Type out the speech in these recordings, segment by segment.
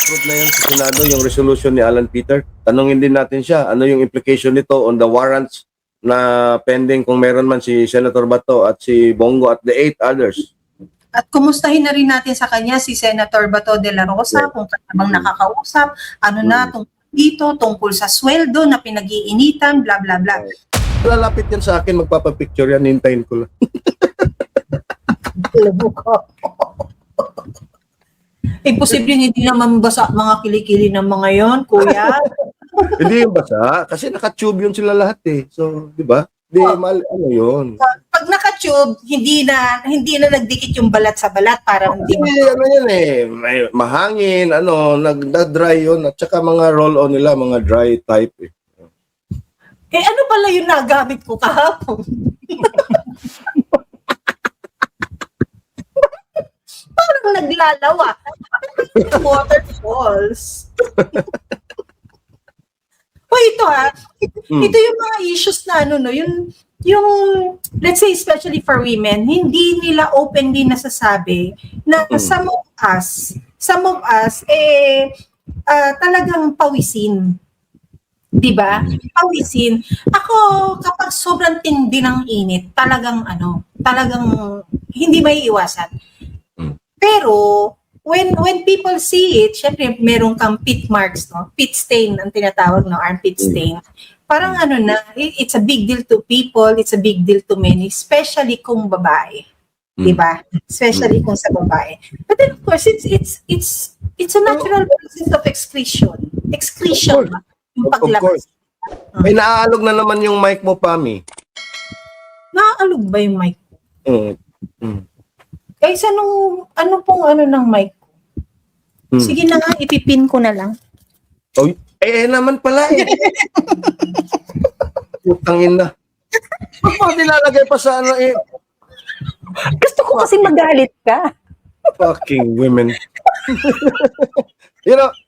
na-approve na yan sa Senado, yung resolution ni Alan Peter. Tanungin din natin siya, ano yung implication nito on the warrants na pending kung meron man si Senator Bato at si Bongo at the 8 others. At kumustahin na rin natin sa kanya si Senator Bato de la Rosa, kung bang nakakausap, ano na tungkol dito, tungkol sa sweldo na pinag-iinitan, bla bla bla. Lalapit yan sa akin, magpapapicture yan, hintayin ko lang. Imposible hindi naman basa mga kilikili ng mga yon, kuya. Hindi yung basa, kasi naka-tube yun sila lahat eh. So, di ba? Di, ano yun? Pag naka-tube, hindi na nagdikit yung balat sa balat para hindi ano yan eh, may mahangin, nagda-dry yun, at saka mga roll-on nila, mga dry type eh. Eh ano pala yung nagamit ko kahapon? Parang naglalawa. Waterfalls. Ito ito yung mga issues na yung let's say especially for women, hindi nila openly nasasabi na some of us talagang pawisin. 'Di ba? Pawisin. Ako kapag sobrang tindi ng init, talagang hindi maiiwasan. Pero when people see it, syempre meron kang pit marks, no? Pit stain ang tinatawag, no? Armpit stain. Parang it's a big deal to people, it's a big deal to men, especially kung babae. 'Di ba? Especially kung sa babae. But then of course it's a natural process of excretion. Excretion. Yung paglabas. May naaalog na naman yung mic mo, Pami. Naaalog ba yung mic ko? Kaysa ano ng mic ko? Sige na nga, ipipin ko na lang. Oh, naman pala eh. Putangin na. Bakit nilalagay pa sa eh? Gusto ko kasi magalit ka. Fucking women.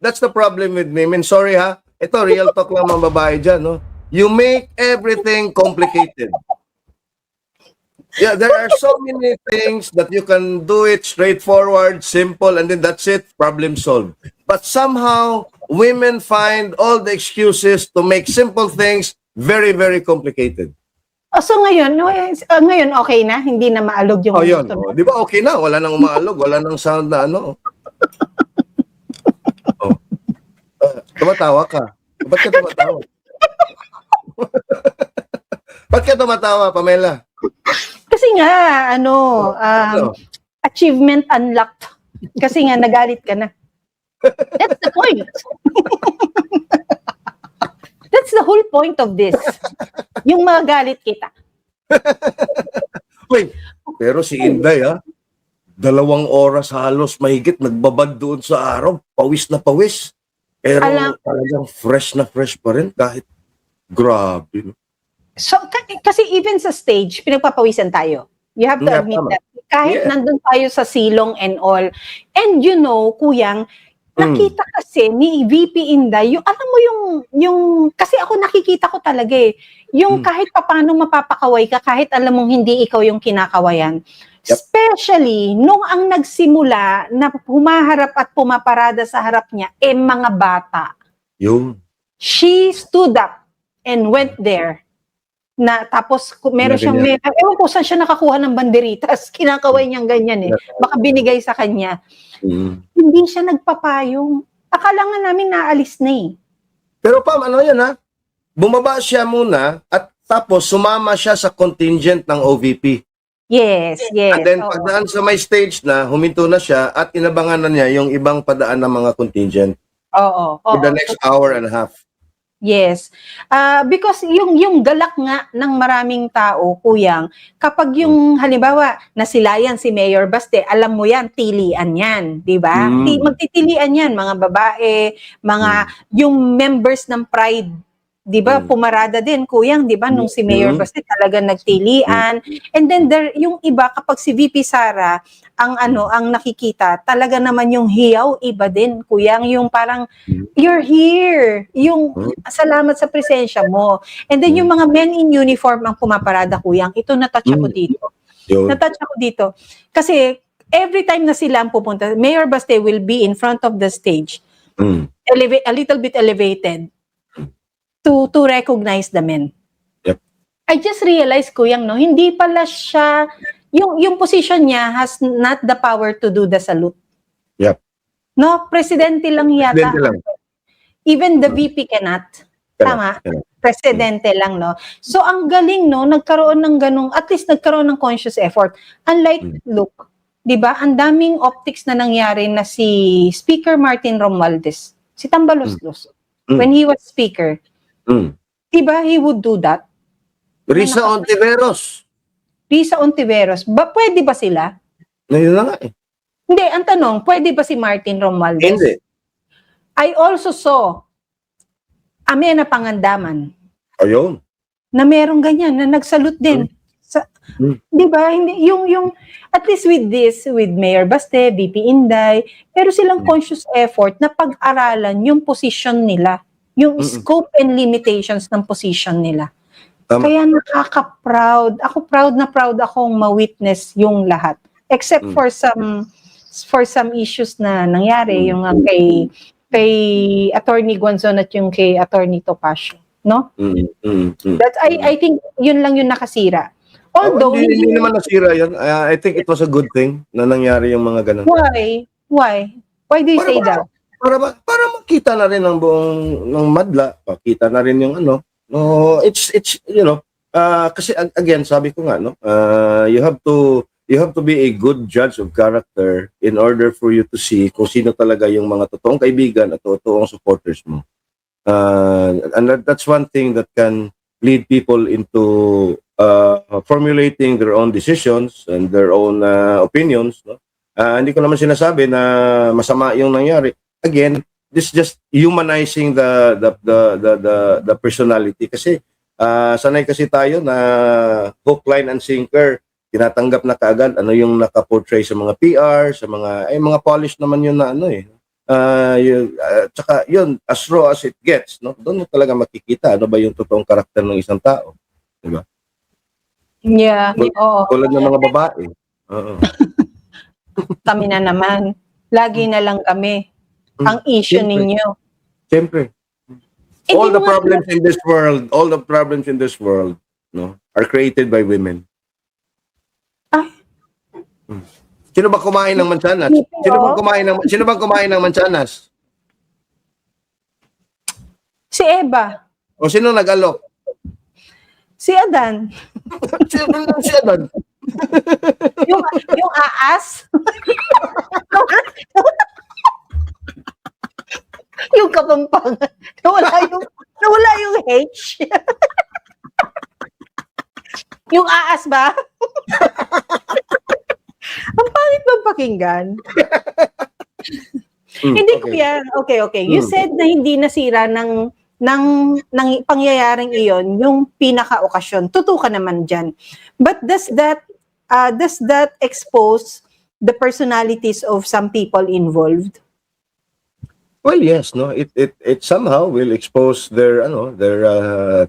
That's the problem with women. Sorry ha. Ito, real talk lang mga babae dyan, no? You make everything complicated. Yeah, there are so many things that you can do it straightforward, simple, and then that's it, problem solved. But somehow, women find all the excuses to make simple things very, very complicated. So ngayon okay na? Hindi na maalog yung... Yun. Di ba okay na? Wala nang umaalog, wala nang sound na tumatawa ka. Ba't ka tumatawa? Ba't ka tumatawa, Pamela? Kasi nga, achievement unlocked. Kasi nga, nagalit ka na. That's the point. That's the whole point of this. Yung magalit kita. Wait, pero si Inday, 2 oras halos mahigit, nagbabad doon sa araw, pawis na pawis. Pero talagang fresh na fresh pa rin kahit grabe. So, kasi even sa stage, pinagpapawisan tayo. You have to admit that. Kahit nandun tayo sa silong and all. And Kuyang, nakita kasi ni VP Inday, alam mo yung kasi ako nakikita ko talaga yung kahit paano mapapakaway ka, kahit alam mong hindi ikaw yung kinakawayan. Especially, nung ang nagsimula na humaharap at pumaparada sa harap niya, mga bata. Yun. She stood up and went there. Tapos meron siyang, ewan ko saan siya nakakuha ng banderitas, kinakaway niyang ganyan baka binigay sa kanya. Hindi siya nagpapayong. Akala nga namin naalis na Pero Pam, bumaba siya muna at tapos sumama siya sa contingent ng OVP. Yes. And then pagdaan sa may stage na, huminto na siya at inabangan na niya yung ibang padaan ng mga contingent. For the next hour and a half. Yes. Because yung galak nga ng maraming tao, Kuyang, kapag yung halimbawa nasilayan si Mayor Baste, alam mo yan, tilian yan, di ba? Magtitilian yan, mga babae, yung members ng Pride, di ba, pumarada din, Kuyang, di ba, nung si Mayor Baste talaga nagtilian. And then yung iba, kapag si VP Sara, ang nakikita, talaga naman yung hiyaw, iba din, Kuyang, yung parang, you're here, yung salamat sa presensya mo. And then yung mga men in uniform ang pumaparada, Kuyang, ito natouch ako dito. Natouch ako dito. Kasi every time na sila ang pupunta, Mayor Baste will be in front of the stage. Mm. A little bit elevated to recognize the men. Yep. I just realized, Kuyang, no, hindi pala siya, yung position niya has not the power to do the salute. Yep. No, presidente lang yata. Presidente lang. Even the VP cannot. Tama? Cannot. Presidente lang, no? So, ang galing, no? Nagkaroon ng ganung, at least nagkaroon ng conscious effort. Unlike, look, di ba, ang daming optics na nangyari na si Speaker Martin Romualdez, si Tambaloslos, when he was Speaker, di ba, he would do that? Risa Ontiveros. Risa Ontiveros, pwede ba sila? Ngayon na nga eh. Hindi, ang tanong, pwede ba si Martin Romualdez? Hindi. I also saw Amena Pangandaman Ayun. na merong ganyan, na nagsalute din. Di ba? Hindi, yung, at least with Mayor Baste, VP Inday, pero silang conscious effort na pag-aralan yung position nila, yung scope and limitations ng position nila. Tama. Kaya nakaka-proud. Ako proud na proud akong ma-witness yung lahat. Except for some issues na nangyari, yung kay Attorney Guanzon at yung kay Attorney Topacio, no? That I think yun lang yung nakasira. Although hindi naman nasira yun. I think it was a good thing na nangyari yung mga ganun. why do you say that? Para makita na rin ng buong ng madla, makita na rin yung ano. No, it's you know, kasi again sabi ko nga no, you have to be a good judge of character in order for you to see kung sino talaga yung mga totoong kaibigan at totoong supporters mo. And that's one thing that can lead people into formulating their own decisions and their own opinions. No? Hindi ko naman sinasabi na masama yung nangyari. Again, this just humanizing the personality kasi sanay kasi tayo na hook, line, and sinker. Tinatanggap na kaagad ano yung nakaportray sa mga PR, sa mga polished naman yun na ano eh. Tsaka yun, as raw as it gets, no? Doon mo talaga makikita ano ba yung totoong karakter ng isang tao. Diba? Yeah, oo. Tulad ng mga babae. Oo. Kami na naman. Lagi na lang kami. Ang issue ninyo. Siyempre. All the problems in this world, no, are created by women. Sino ba kumain ng mansanas? Sino ba kumain ng mansanas? Si Eva. O sino nag-alok? Si Adan. Si Adan. yung aas. Yung Kapampangan. Nawala yung H. Yung aas ba? Ang pangit bang pakinggan? Hindi ko yan. Okay. You said na hindi nasira ng pangyayaring iyon yung pinaka-okasyon. Totoo ka naman dyan. But does that expose the personalities of some people involved? Well, yes, no. It somehow will expose their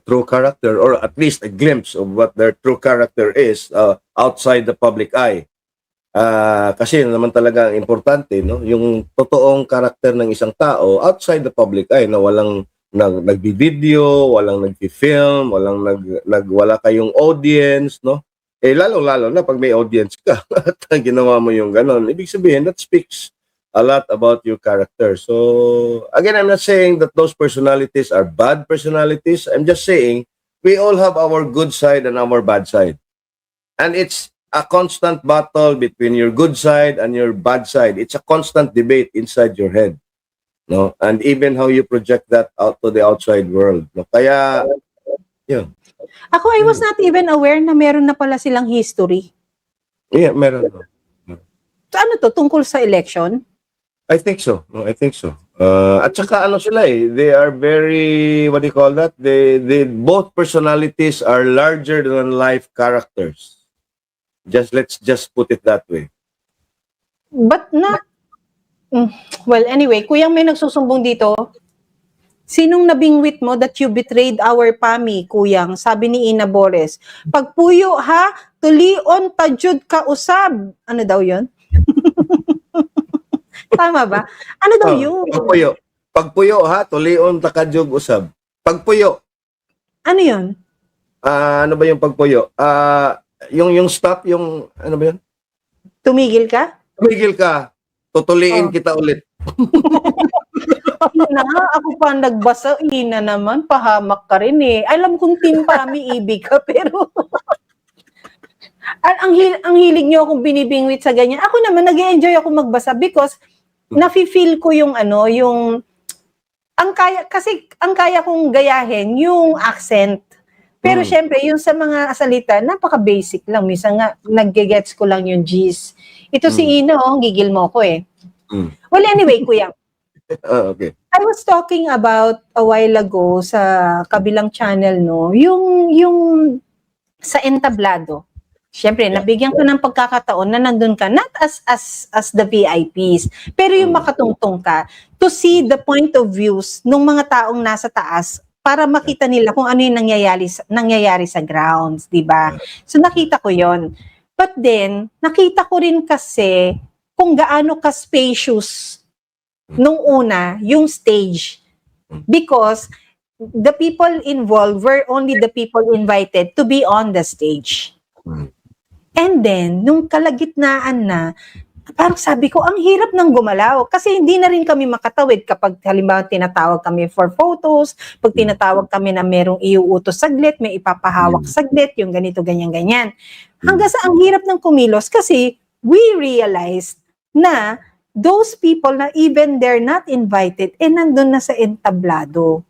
true character, or at least a glimpse of what their true character is outside the public eye. Kasi naman talaga ang importante, no, yung totoong karakter ng isang tao outside the public eye, na walang nagbi-video, walang nagfi-film, wala kayong audience, no. Lalo na pag may audience ka at ginawa mo yung ganon, ibig sabihin that speaks a lot about your character. So, again, I'm not saying that those personalities are bad personalities. I'm just saying we all have our good side and our bad side. And it's a constant battle between your good side and your bad side. It's a constant debate inside your head. No? And even how you project that out to the outside world. No? Kaya, yun. Ako, I was not even aware na meron na pala silang history. Yeah, meron. So, ano to? Tungkol sa election? I think so. No, I think so. At saka ano sila eh, they are very, what do you call that? They both personalities are larger than life characters. Let's just put it that way. But not, well, anyway, kuyang may nagsusumbong dito, sinong nabingwit mo that you betrayed our PAMI, kuyang? Sabi ni Ina Bores. Pagpuyo ha, tulion tajud ka usab. Ano daw yun? Tama ba? Ano daw yun? Pagpuyo. Pagpuyo ha, tulion takadyog usab. Pagpuyo. Ano yun? Ano ba yung pagpuyo? Yung stop, yung ano ba yun? Tumigil ka? Tumigil ka. Tutuliin Oh. kita ulit. Ako na, ako pa ang nagbasa, ina naman, pahamak ka rin eh. Alam kong team pami-ibig ka, pero ang hilig nyo akong binibingwit sa ganyan. Ako naman, nag-enjoy ako magbasa because nafe-feel ko yung ang kaya kong gayahin yung accent. Pero syempre, yung sa mga salita, napaka-basic lang. Minsan nga, nag-gets ko lang yung G's. Ito si Ino, gigil mo ko eh. Well, anyway, kuya. Okay. I was talking about a while ago sa kabilang channel, no, yung sa entablado. Siyempre, nabigyan ko ng pagkakataon na nandun ka, not as the VIPs, pero yung makatungtong ka to see the point of views ng mga taong nasa taas para makita nila kung ano yung nangyayari sa grounds, di ba? So nakita ko yon. But then, nakita ko rin kasi kung gaano ka spacious nung una, yung stage. Because the people involved were only the people invited to be on the stage. And then, nung kalagitnaan na, parang sabi ko, ang hirap ng gumalaw. Kasi hindi na rin kami makatawid kapag halimbawa tinatawag kami for photos, pag tinatawag kami na merong iuutos saglit, may ipapahawak saglit, yung ganito, ganyan. Hanggang sa ang hirap ng kumilos kasi we realized na those people na even they're not invited, nandun na sa entablado.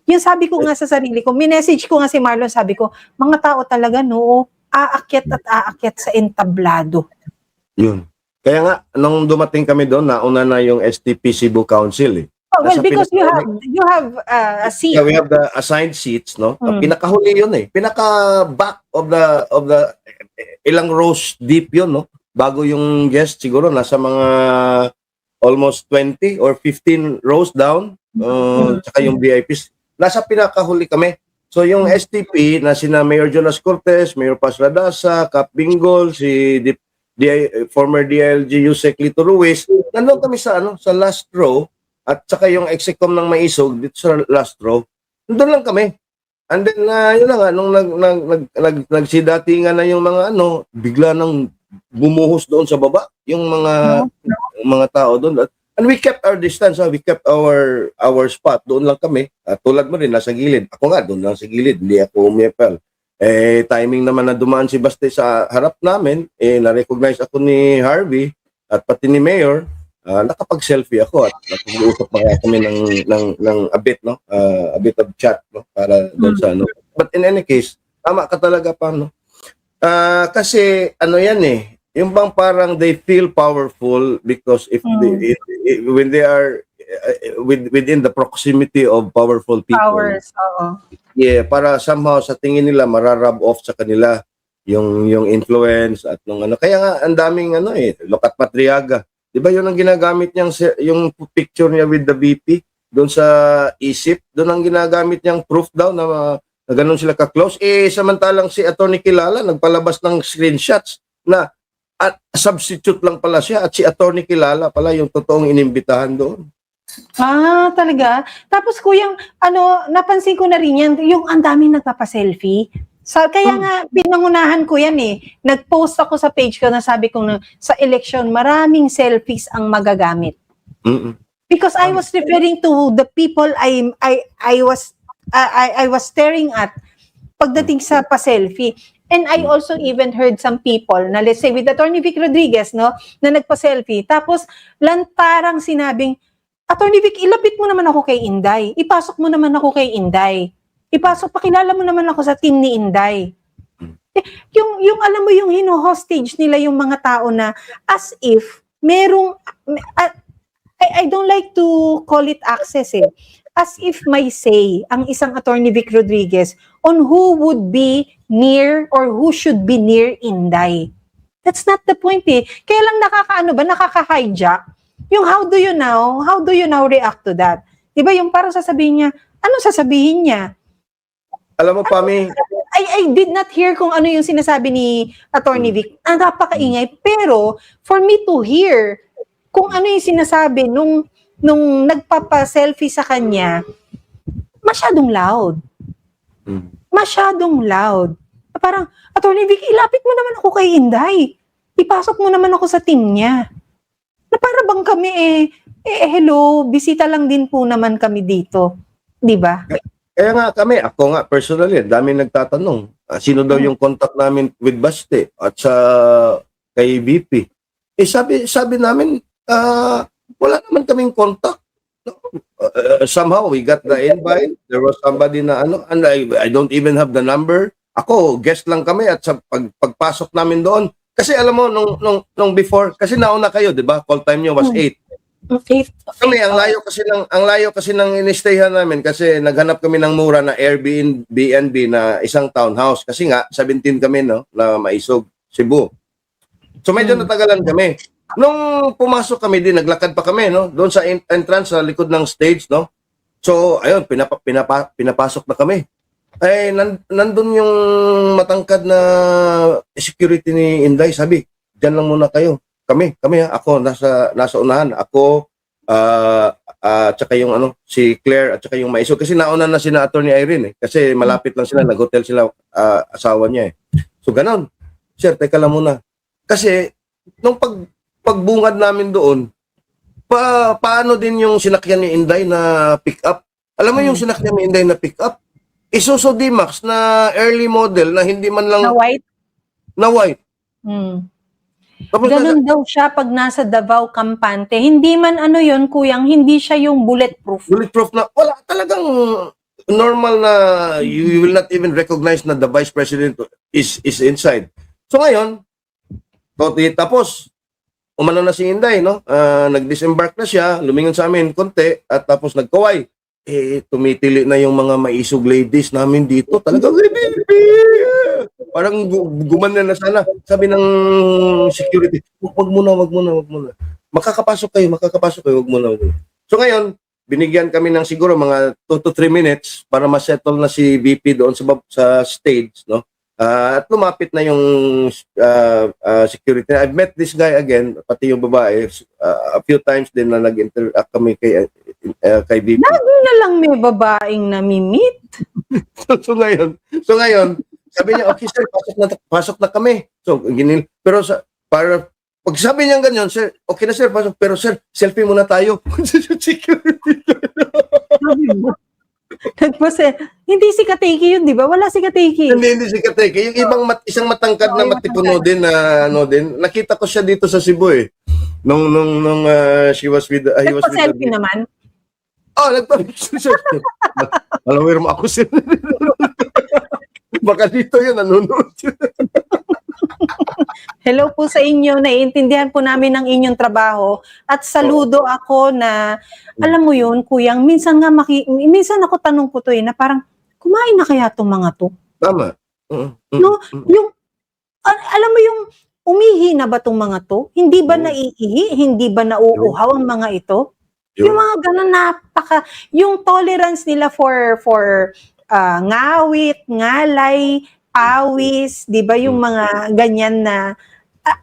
Yung sabi ko nga sa sarili ko, minessage ko nga si Marlon, sabi ko, mga tao talaga, no, aakyat at aakyat sa entablado. Yun. Kaya nga, nung dumating kami doon, nauna na yung STP Cebu Council eh. Oh, well, because you have a seat. Yeah, we have the assigned seats, no? Pinakahuli yun eh. Pinaka-back of the ilang rows deep yun, no? Bago yung guest, siguro nasa mga almost 20 or 15 rows down. Tsaka yung VIPs. Nasa pinakahuli kami. So yung STP na sina Mayor Jonas Cortez, Mayor Paz Radasa, Cap Bingol, si former DILG Yusek Lito Ruiz, nandun kami sa last row at saka yung execom ng Maisog dito sa last row. Nandun lang kami. And then yun na nga nung nagsidatingan na yung mga bigla nang bumuhos doon sa baba yung mga tao doon. And we kept our distance, we kept our spot. Doon lang kami. Tulad mo rin, nasa gilid. Ako nga, doon lang sa gilid. Hindi ako umepal. Timing naman na dumaan si Baste sa harap namin, na-recognize ako ni Harvey at pati ni Mayor. Nakapag-selfie ako at nag-uusap pa kami ng a bit, no? A bit of chat, no? Para doon sa But in any case, tama ka talaga pa, no? Kasi yan yung bang parang they feel powerful because when they are within the proximity of powerful people. Powers, oo. Yeah, para somehow sa tingin nila mararub off sa kanila yung influence at kaya nga ang daming look at Patriaga. 'Di ba 'yun ang ginagamit niyang yung picture niya with the VP doon sa isip, doon ang ginagamit niyang proof daw na ganun sila ka-close. Samantalang si Atty. Kilala nagpalabas ng screenshots na at substitute lang pala siya at si Atty. Kilala pala yung totoong inimbitahan doon. Talaga? Tapos kuyang, napansin ko na rin yan, yung ang daming nagpapaselfie. Kaya nga, pinangunahan ko yan eh. Nag-post ako sa page ko na sabi ko na sa election, maraming selfies ang magagamit. Because I was referring to the people I was staring at pagdating sa pa-selfie. And I also even heard some people na let's say with Atty. Vic Rodriguez, no, na nagpa-selfie. Tapos lantarang sinabing, Atty. Vic, ilapit mo naman ako kay Inday. Ipasok mo naman ako kay Inday. Pakilala mo naman ako sa team ni Inday. Yung alam mo yung hino-hostage nila yung mga tao na as if merong I don't like to call it access as if may say ang isang Atty. Vic Rodriguez on who would be near or who should be near Inday. That's not the point Kaya lang nakaka-hijack. Yung how do you now react to that? Diba yung parang sasabihin niya, ano sasabihin niya? Alam mo, Pami, I did not hear kung ano yung sinasabi ni Atty. Vic. Napakaingay. Pero, for me to hear kung ano yung sinasabi nung nung nagpapa-selfie sa kanya, masyadong loud. Masyadong loud. Parang, Attorney Vic, ilapit mo naman ako kay Inday. Ipasok mo naman ako sa team niya. Na para bang kami hello, bisita lang din po naman kami dito. Di ba? Kaya nga kami, ako nga personally, dami nagtatanong, sino daw yung contact namin with Baste at sa kay VP. Sabi namin, wala naman kaming contact. Somehow we got the invite. There was somebody na and I don't even have the number. Ako, guest lang kami at sa pagpasok namin doon. Kasi alam mo, nung before, kasi nauna kayo, di ba? Call time nyo was 8. Kami, ang layo kasi ng inistayhan namin kasi naghanap kami ng mura na Airbnb na isang townhouse. Kasi nga, 17 kami, no, na Maisog, Cebu. So medyo natagalan kami. Nung pumasok kami din, naglakad pa kami, no, doon sa entrance, sa likod ng stage, no. So, ayun, pinapasok na kami. Ay, nandun yung matangkad na security ni Inday, sabi, dyan lang muna kayo. Kami ako, nasa unahan. Ako, tsaka yung si Claire at tsaka yung Maisog. Kasi nauna na sina Attorney Irene, kasi malapit lang sila, nag-hotel sila, asawa niya, eh. So, ganon. Sir, teka lang muna. Kasi, nung pagbungad namin doon, paano din yung sinakyan ni Inday na pick-up? Alam mo yung sinakyan ni Inday na pick-up? Isuzu D-Max na early model na hindi man lang... Na white? Na white. Tapos Ganun daw siya pag nasa Davao Campante. Hindi man yun, kuyang, hindi siya yung bulletproof. Bulletproof na, wala talagang normal na you will not even recognize na the Vice President is inside. So ngayon, tapos, umano na si Inday, no? Nag-disembark na siya, lumingon sa amin konti, at tapos nagkaway. Tumitili na yung mga Maisog ladies namin dito. Talagang, parang gumanan na sana. Sabi ng security, wag muna. Makakapasok kayo, wag muna. So ngayon, binigyan kami ng siguro mga 2 to 3 minutes para ma-settle na si VP doon sa stage, no? At lumapit na yung security. I've met this guy again, pati yung babae, a few times din na nag-interact kami kay VP. Lagi na lang may babaeng namimit. so ngayon, sabi niya, okay sir, pasok na kami. So, pero para pag sabi niya ganyan, sir, okay na sir, pasok. Pero sir, selfie muna tayo. Security. Hindi si Kateki yun, di ba? Wala si Kateki. Hindi si Kateki. Yung ibang isang matangkad na matipuno din na nakita ko siya dito sa Cebu, eh. Nung she was with he was with Nagpa-selfie naman. Nagpa-picture. Alam mo ako sir. Baka dito yun, nanonood. Hello po sa inyo. Naiintindihan po namin ang inyong trabaho. At saludo ako na, alam mo yun, kuyang, minsan ako tanong ko to na parang, kumain na kaya itong mga to? Tama. No, alam mo yung, umihi na ba itong mga to? Hindi ba naiihi? Hindi ba nauuhaw ang mga ito? Yung mga ganun yung tolerance nila for ngawit, ngalay, pawis, di ba yung mga ganyan na,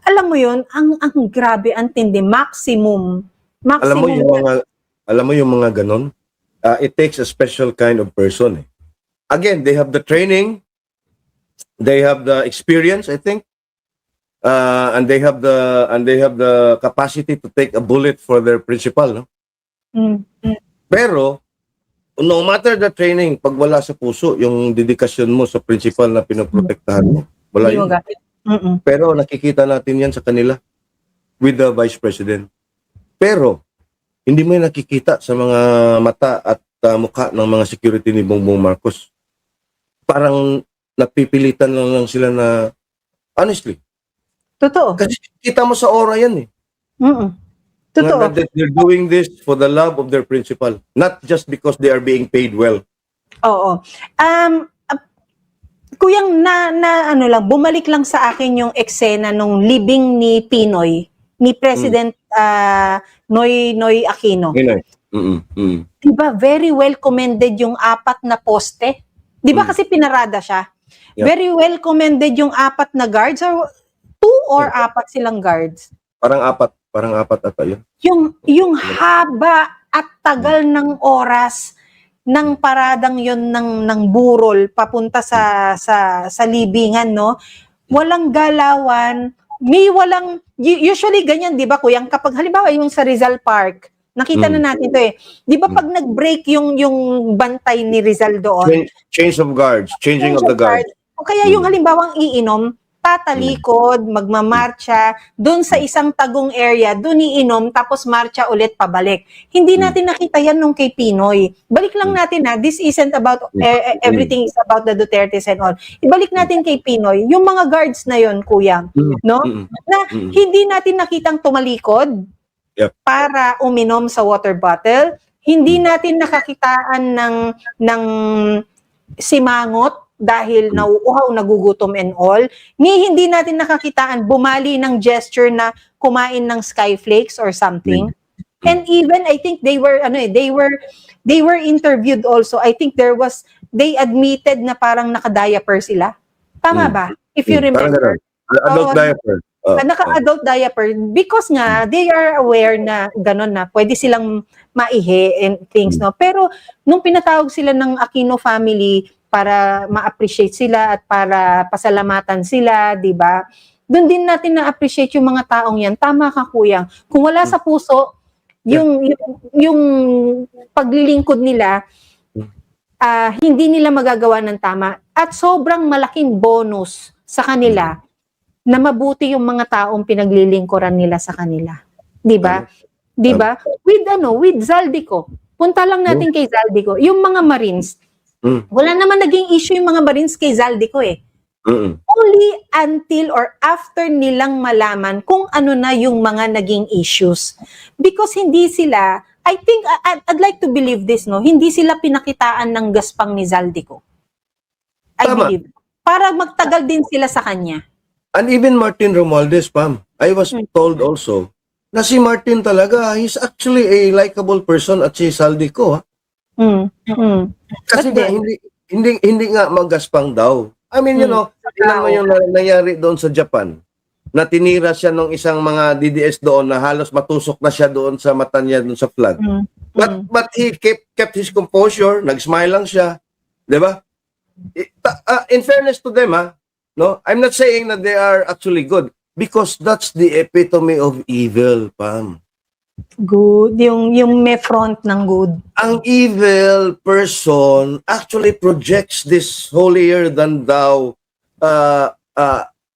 alam mo yun, ang grabe, ang tindi, maximum. Alam mo yung mga ganon, it takes a special kind of person. Again, they have the training, they have the experience, I think, and they have the capacity to take a bullet for their principal, no? Pero no matter the training, pag wala sa puso yung dedikasyon mo sa principal na pinoprotektahan mo, wala yun. Pero nakikita natin yan sa kanila with the Vice President. Pero hindi mo yung nakikita sa mga mata at mukha ng mga security ni Bongbong Marcos. Parang napipilitan lang sila na, honestly. Totoo. Kasi kita mo sa aura yan, eh. Totoo. That they're doing this for the love of their principal, not just because they are being paid well. Oo. Kuyang bumalik lang sa akin yung eksena nung libing ni Pinoy, ni President Noy Aquino. Diba, very well commended yung 4 na poste. Diba kasi pinarada siya? Yeah. Very well commended yung 4 na guards, or 2 or 4 silang guards. Parang apat ata yun. Yung haba at tagal ng oras ng paradang yon ng burol papunta sa libingan, no? Walang galawan, usually ganyan, 'di ba, Kuya? Kapag halimbawa yung sa Rizal Park, nakita na natin 'to eh. 'Di ba pag nag-break yung bantay ni Rizal doon, Change of guards, changing of the guards. o kaya yung halimbawang iinom, tatalikod, magmamarcha, doon sa isang tagong area, doon iinom, tapos marcha ulit pabalik. Hindi natin nakita yan nung kay Pinoy. Balik lang natin this isn't about, everything is about the Dutertes and all. Ibalik natin kay Pinoy, yung mga guards na yon, Kuya, no? Na hindi natin nakitang tumalikod para uminom sa water bottle, hindi natin nakakitaan ng simangot, dahil nauuhaw, nagugutom and all, hindi natin nakakitaan bumali ng gesture na kumain ng skyflakes or something. And even I think they were interviewed also. I think they admitted na parang naka-diaper sila. Tama ba? If you remember. Adult diaper. Naka-adult diaper because nga they are aware na gano'n na pwede silang maihi and things, no. Pero nung pinatawag sila ng Aquino family para ma-appreciate sila at para pasalamatan sila, 'di ba? Doon din natin na-appreciate yung mga taong 'yan. Tama ka, Kuya. Kung wala sa puso yung paglilingkod nila, hindi nila magagawa ng tama. At sobrang malaking bonus sa kanila na mabuti yung mga taong pinaglilingkuran nila sa kanila. 'Di ba? 'Di ba? With Zaldico. Punta lang natin kay Zaldico. Yung mga Marines, wala naman naging issue yung mga Marines kay Zaldico eh. Only until or after nilang malaman kung ano na yung mga naging issues. Because hindi sila, I think, I'd like to believe this, no? Hindi sila pinakitaan ng gaspang ni Zaldico. I believe. Para magtagal din sila sa kanya. And even Martin Romualdez, Pam, I was told also na si Martin talaga, he's actually a likable person at si Zaldico, ha? Kasi nga, hindi nga magaspang daw. I mean, you know, tingnan mo yung nangyari doon sa Japan, na tinira siya ng isang mga DDS doon na halos matusok na siya doon sa mata niya doon sa flag. But he kept his composure, nag-smile lang siya, 'di ba? In fairness to them, no, I'm not saying that they are actually good because that's the epitome of evil, Pam. Good. Yung may front ng good. Ang evil person actually projects this holier than thou,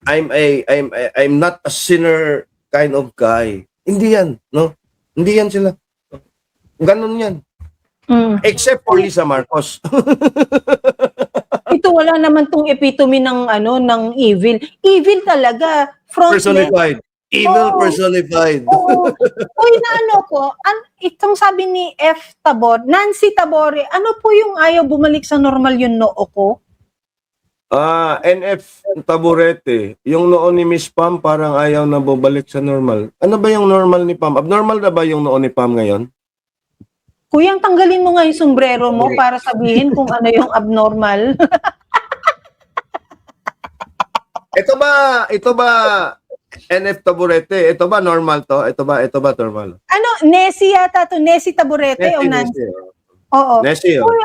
I'm not a sinner kind of guy. Hindi yan, no? Hindi yan sila. Ganun yan. Except for Lisa Marcos. Ito wala naman tong epitome ng evil. Evil talaga. Personified. Evil personified. Uy, itong sabi ni F. Tabor, Nancy Tabore, ano po yung ayaw bumalik sa normal yung noo ko? NF Taburete, yung noo ni Miss Pam parang ayaw na bumalik sa normal. Ano ba yung normal ni Pam? Abnormal na ba yung noo ni Pam ngayon? Kuyang tanggalin mo nga yung sombrero mo para sabihin kung ano yung abnormal. Ito ba NF Taburete, ito ba normal to? Ito ba normal? Nessie yata to, Nessie Taburete o Nancy? Oo. Nessie. Uy,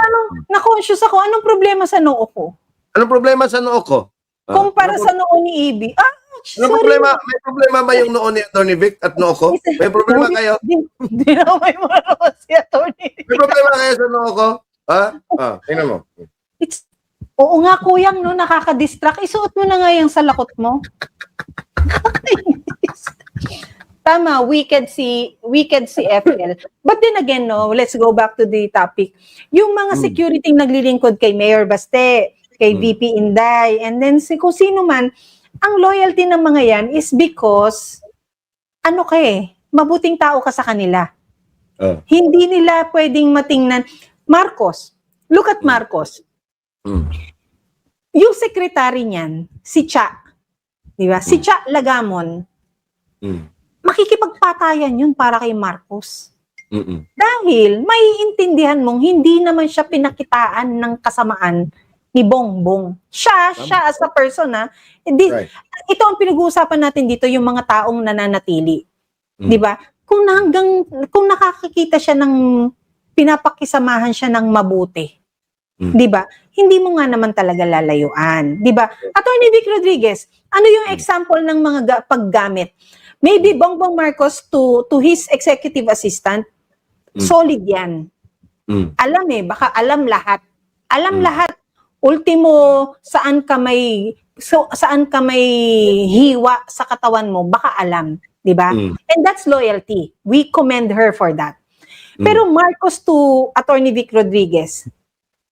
na-conscious ako. Anong problema sa noo ko? Anong problema sa noo ko? Kumpara sa noo ni Ibi. Anong problema? May problema ba yung noo ni Atty. Vic at noo ko? May problema kayo? Hindi na may marawa si Atty. May problema kayo sa noo ko? Tingnan mo. Oo nga, Kuyang, no, nakaka-distract. Isuot mo na nga yung sa lakot mo. Tama, wicked si FL. But then again, no, let's go back to the topic. Yung mga security naglilingkod kay Mayor Baste, kay VP Inday, and then kung sino man, ang loyalty ng mga yan is because, mabuting tao ka sa kanila. Hindi nila pwedeng matingnan. Marcos, look at Marcos. Yung secretary niyan, si Cha, di ba? Si Cha Lagamon, makikipagpatayan yun para kay Marcos. Dahil maiintindihan mong hindi naman siya pinakitaan ng kasamaan ni Bongbong. Siya as a person, right. Ito ang pinag-uusapan natin dito, yung mga taong nananatili. Di ba? kung nakakakita siya ng pinapakisamahan siya ng mabuti, Mm. 'di ba? Hindi mo nga naman talaga lalayuan, 'di ba? Attorney Vic Rodriguez, ano yung example ng mga paggamit? Maybe Bongbong Marcos to his executive assistant, solid 'yan. Mm. Alam baka alam lahat. Alam Mm. lahat. Ultimo, saan ka may hiwa sa katawan mo, baka alam, 'di ba? Mm. And that's loyalty. We commend her for that. Mm. Pero Marcos to Attorney Vic Rodriguez,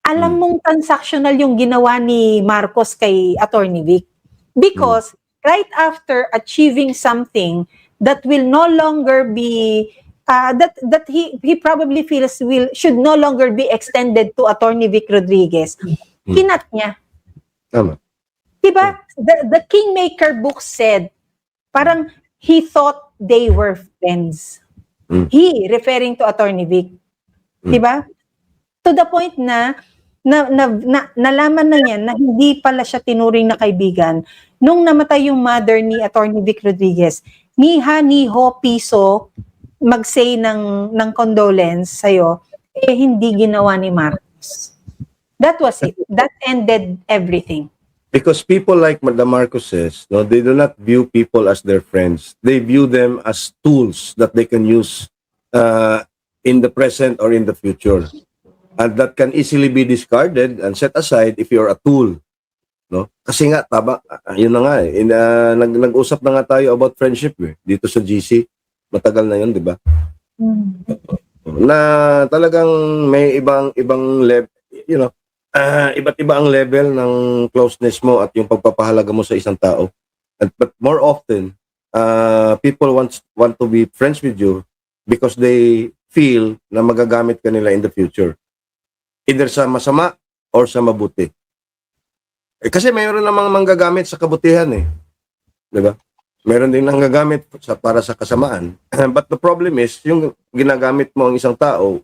alam mong transactional yung ginawa ni Marcos kay Attorney Vic. Because right after achieving something that will no longer be that he probably feels should no longer be extended to Attorney Vic Rodriguez, kinat niya. Tama. Diba? The Kingmaker book said, parang he thought they were friends. Mm. He, referring to Attorney Vic. Diba? To the point na nalaman na niya na hindi pala siya tinuring na kaibigan nung namatay yung mother ni Attorney Vic Rodriguez. Ni ho piso mag-say ng condolence sa'yo, hindi ginawa ni Marcos. That was it. That ended everything. Because people like the Marcoses, no, they do not view people as their friends. They view them as tools that they can use in the present or in the future. And that can easily be discarded and set aside if you're a tool. No? Kasi nga, yun na nga eh. Nag-usap na nga tayo about friendship dito sa GC. Matagal na yun, di ba? Na talagang may ibang level, iba't iba ang level ng closeness mo at yung pagpapahalaga mo sa isang tao. But more often, people want to be friends with you because they feel na magagamit ka nila in the future. Either sa masama or sa mabuti. Kasi mayroon namang manggagamit sa kabutihan Di ba? Meron din nanggagamit para sa kasamaan. But the problem is, yung ginagamit mo ang isang tao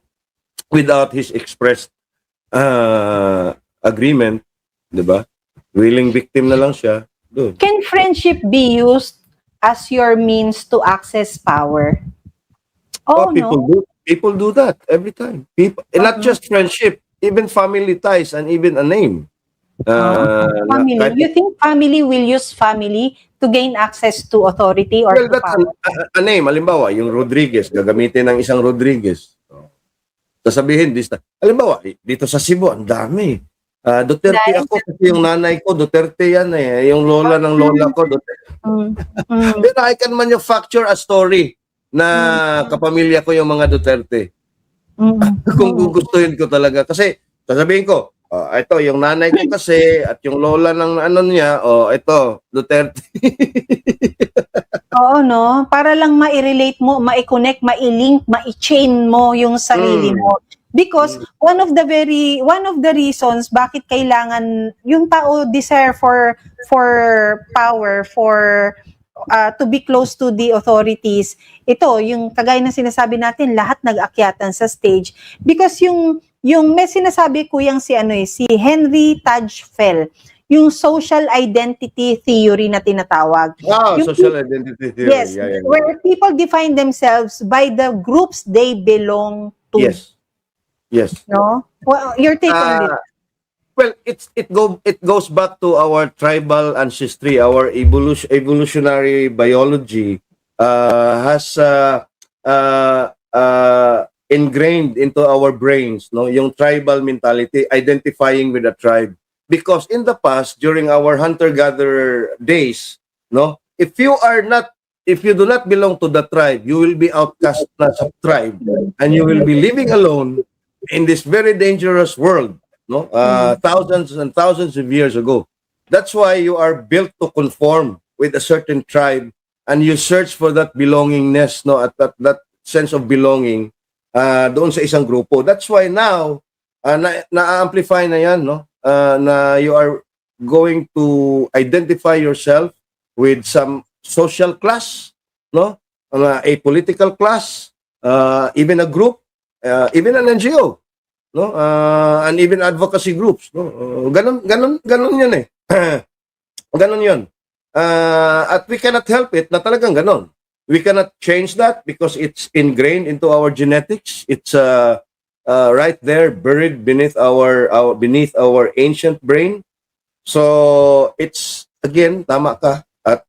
without his expressed agreement, di ba? Willing victim na lang siya. Doon. Can friendship be used as your means to access power? Oh, no. People do that every time. People, not just friendship, even family ties and even a name. Family. You think family will use family to gain access to authority or to that's power? a name. Halimbawa, yung Rodriguez, gagamitin ng isang Rodriguez. Sasabihin, halimbawa, dito sa Cebu, ang dami. Duterte ako kasi yung nanay ko, Duterte yan Yung lola ng lola ko, Duterte. Pero I can manufacture a story na kapamilya ko yung mga Duterte. Kung gugustuhin ko talaga. Kasi, sasabihin ko, ito, yung nanay ko kasi, at yung lola ng niya, ito, Duterte. Oo, no? Para lang ma-relate mo, ma-connect, ma-link, ma-chain mo yung sarili mo. Because one of the reasons bakit kailangan yung tao desire for power, for to be close to the authorities, ito, yung kagaya ng sinasabi natin, lahat nag-akyatan sa stage. Because yung may sinasabi ko si Henry Tajfel, yung social identity theory na tinatawag. Yung Social identity theory. Yes, where people define themselves by the groups they belong to. Yes. No? Well, your take on this. Well, it goes back to our tribal ancestry, our evolutionary biology has ingrained into our brains, no, yung tribal mentality, identifying with a tribe. Because in the past, during our hunter-gatherer days, no, if you do not belong to the tribe, you will be outcast na sa tribe, and you will be living alone in this very dangerous world, no, thousands and thousands of years ago. That's why you are built to conform with a certain tribe, and you search for that belongingness, no, at that sense of belonging doon sa isang grupo. That's why now na-amplify na yan, no, na you are going to identify yourself with some social class, no, a political class, even a group, even an NGO, no, and even advocacy groups, no. Ganon yun ganon yun. At we cannot help it na talagang ganon. We cannot change that because it's ingrained into our genetics. It's right there, buried beneath our ancient brain. So it's again, tama ka. At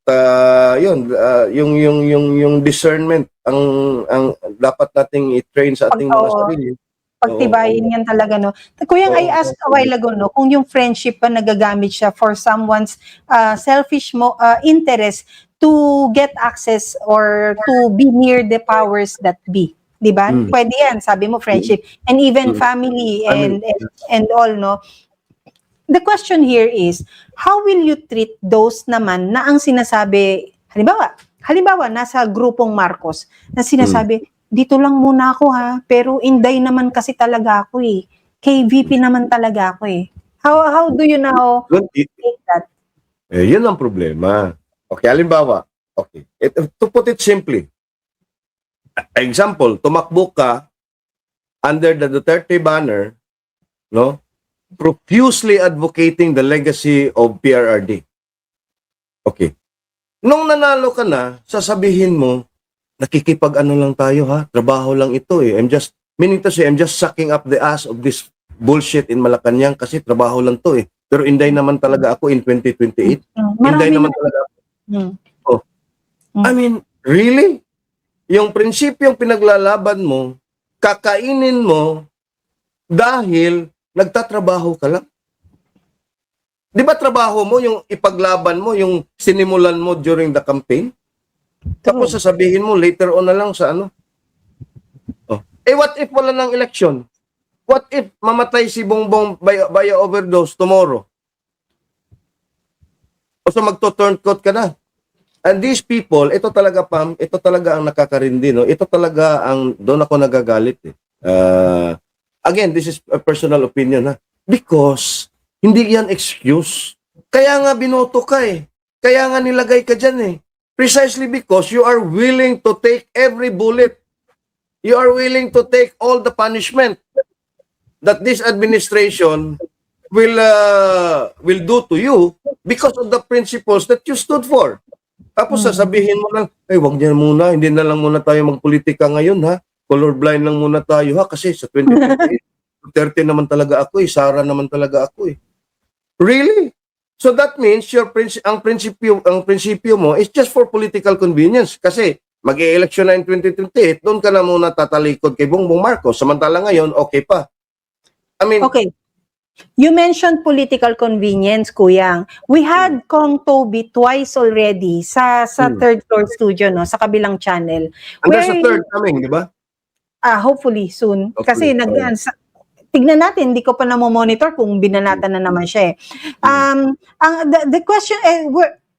yung discernment ang dapat nating i-train sa ating mga Oo. sarili. Pagtibayin yan talaga, no? Kuya, I asked a while ago, no, kung yung friendship ba nagagamit siya for someone's selfish interest to get access or to be near the powers that be. Di ba? Mm. Pwede yan, sabi mo, friendship. And even family and all, no? The question here is, how will you treat those naman na ang sinasabi, halimbawa, nasa grupong Marcos, na sinasabi, dito lang muna ako ha, pero Inday naman kasi talaga ako eh. KVP naman talaga ako eh. How do you now take that? Yun ang problema. Okay, halimbawa, okay. To put it simply, example, tumakbo ka under the Duterte banner, no? Profusely advocating the legacy of PRRD. Okay. Nung nanalo ka na, sasabihin mo, nakikipag-ano lang tayo ha, trabaho lang ito eh. I'm just sucking up the ass of this bullshit in Malacanang kasi trabaho lang to eh. Pero Inday naman talaga ako in 2028. Inday naman talaga ako. Oh. I mean, really? Yung prinsipyong pinaglalaban mo, kakainin mo dahil nagtatrabaho ka lang. Di ba trabaho mo yung ipaglaban mo, yung sinimulan mo during the campaign? Tapos sasabihin mo later on na lang sa ano? Oh. What if wala nang election? What if mamatay si Bongbong by overdose tomorrow? O so magto-turn coat ka na. And these people, ito talaga Pam, ito talaga ang nakakarindi, no? Ito talaga ang doon ako nagagalit eh. Again, this is a personal opinion ha. Because hindi yan excuse. Kaya nga binoto ka eh. Kaya nga nilagay ka dyan eh. Precisely because you are willing to take every bullet. You are willing to take all the punishment that this administration will do to you because of the principles that you stood for. Tapos sasabihin mo lang, wag niyan muna, hindi na lang muna tayo magpolitika ngayon ha. Colorblind lang muna tayo ha kasi sa 2028, 30 naman talaga ako eh, Sara naman talaga ako eh. Really? So that means ang prinsipyo mo is just for political convenience kasi mag-e-election na in 2028, doon ka na muna tatalikod kay Bongbong Marcos. Samantala ngayon, okay pa. I mean, okay. You mentioned political convenience, Kuyang. We had Kong Toby twice already sa third floor studio, no, sa kabilang channel. And there's a third coming, di ba? Hopefully soon. Hopefully, Kasi tignan natin, hindi ko pa monitor kung binanatan na naman siya eh. The question,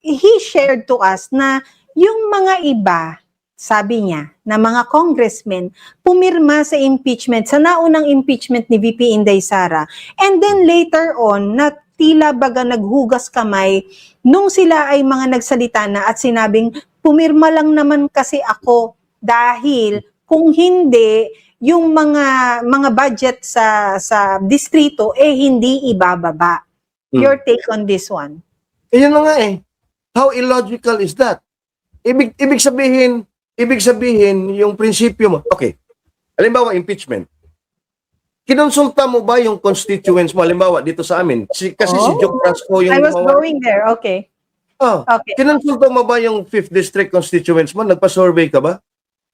he shared to us na yung mga iba, sabi niya, na mga congressmen, pumirma sa impeachment, sa naunang impeachment ni VP Inday Sara. And then later on, na tila baga naghugas kamay, nung sila ay mga nagsalita na at sinabing, pumirma lang naman kasi ako dahil kung hindi, yung mga budget sa distrito hindi ibababa. Your take on this one? Yun na nga eh. How illogical is that? Ibig sabihin yung prinsipyo mo. Okay. Halimbawa impeachment. Kinonsulta mo ba yung constituents mo? Halimbawa dito sa amin. Kasi si Joe Frasco yung I was going there. Okay. Okay. Kinonsulta mo ba yung 5th district constituents mo? Nagpa-survey ka ba?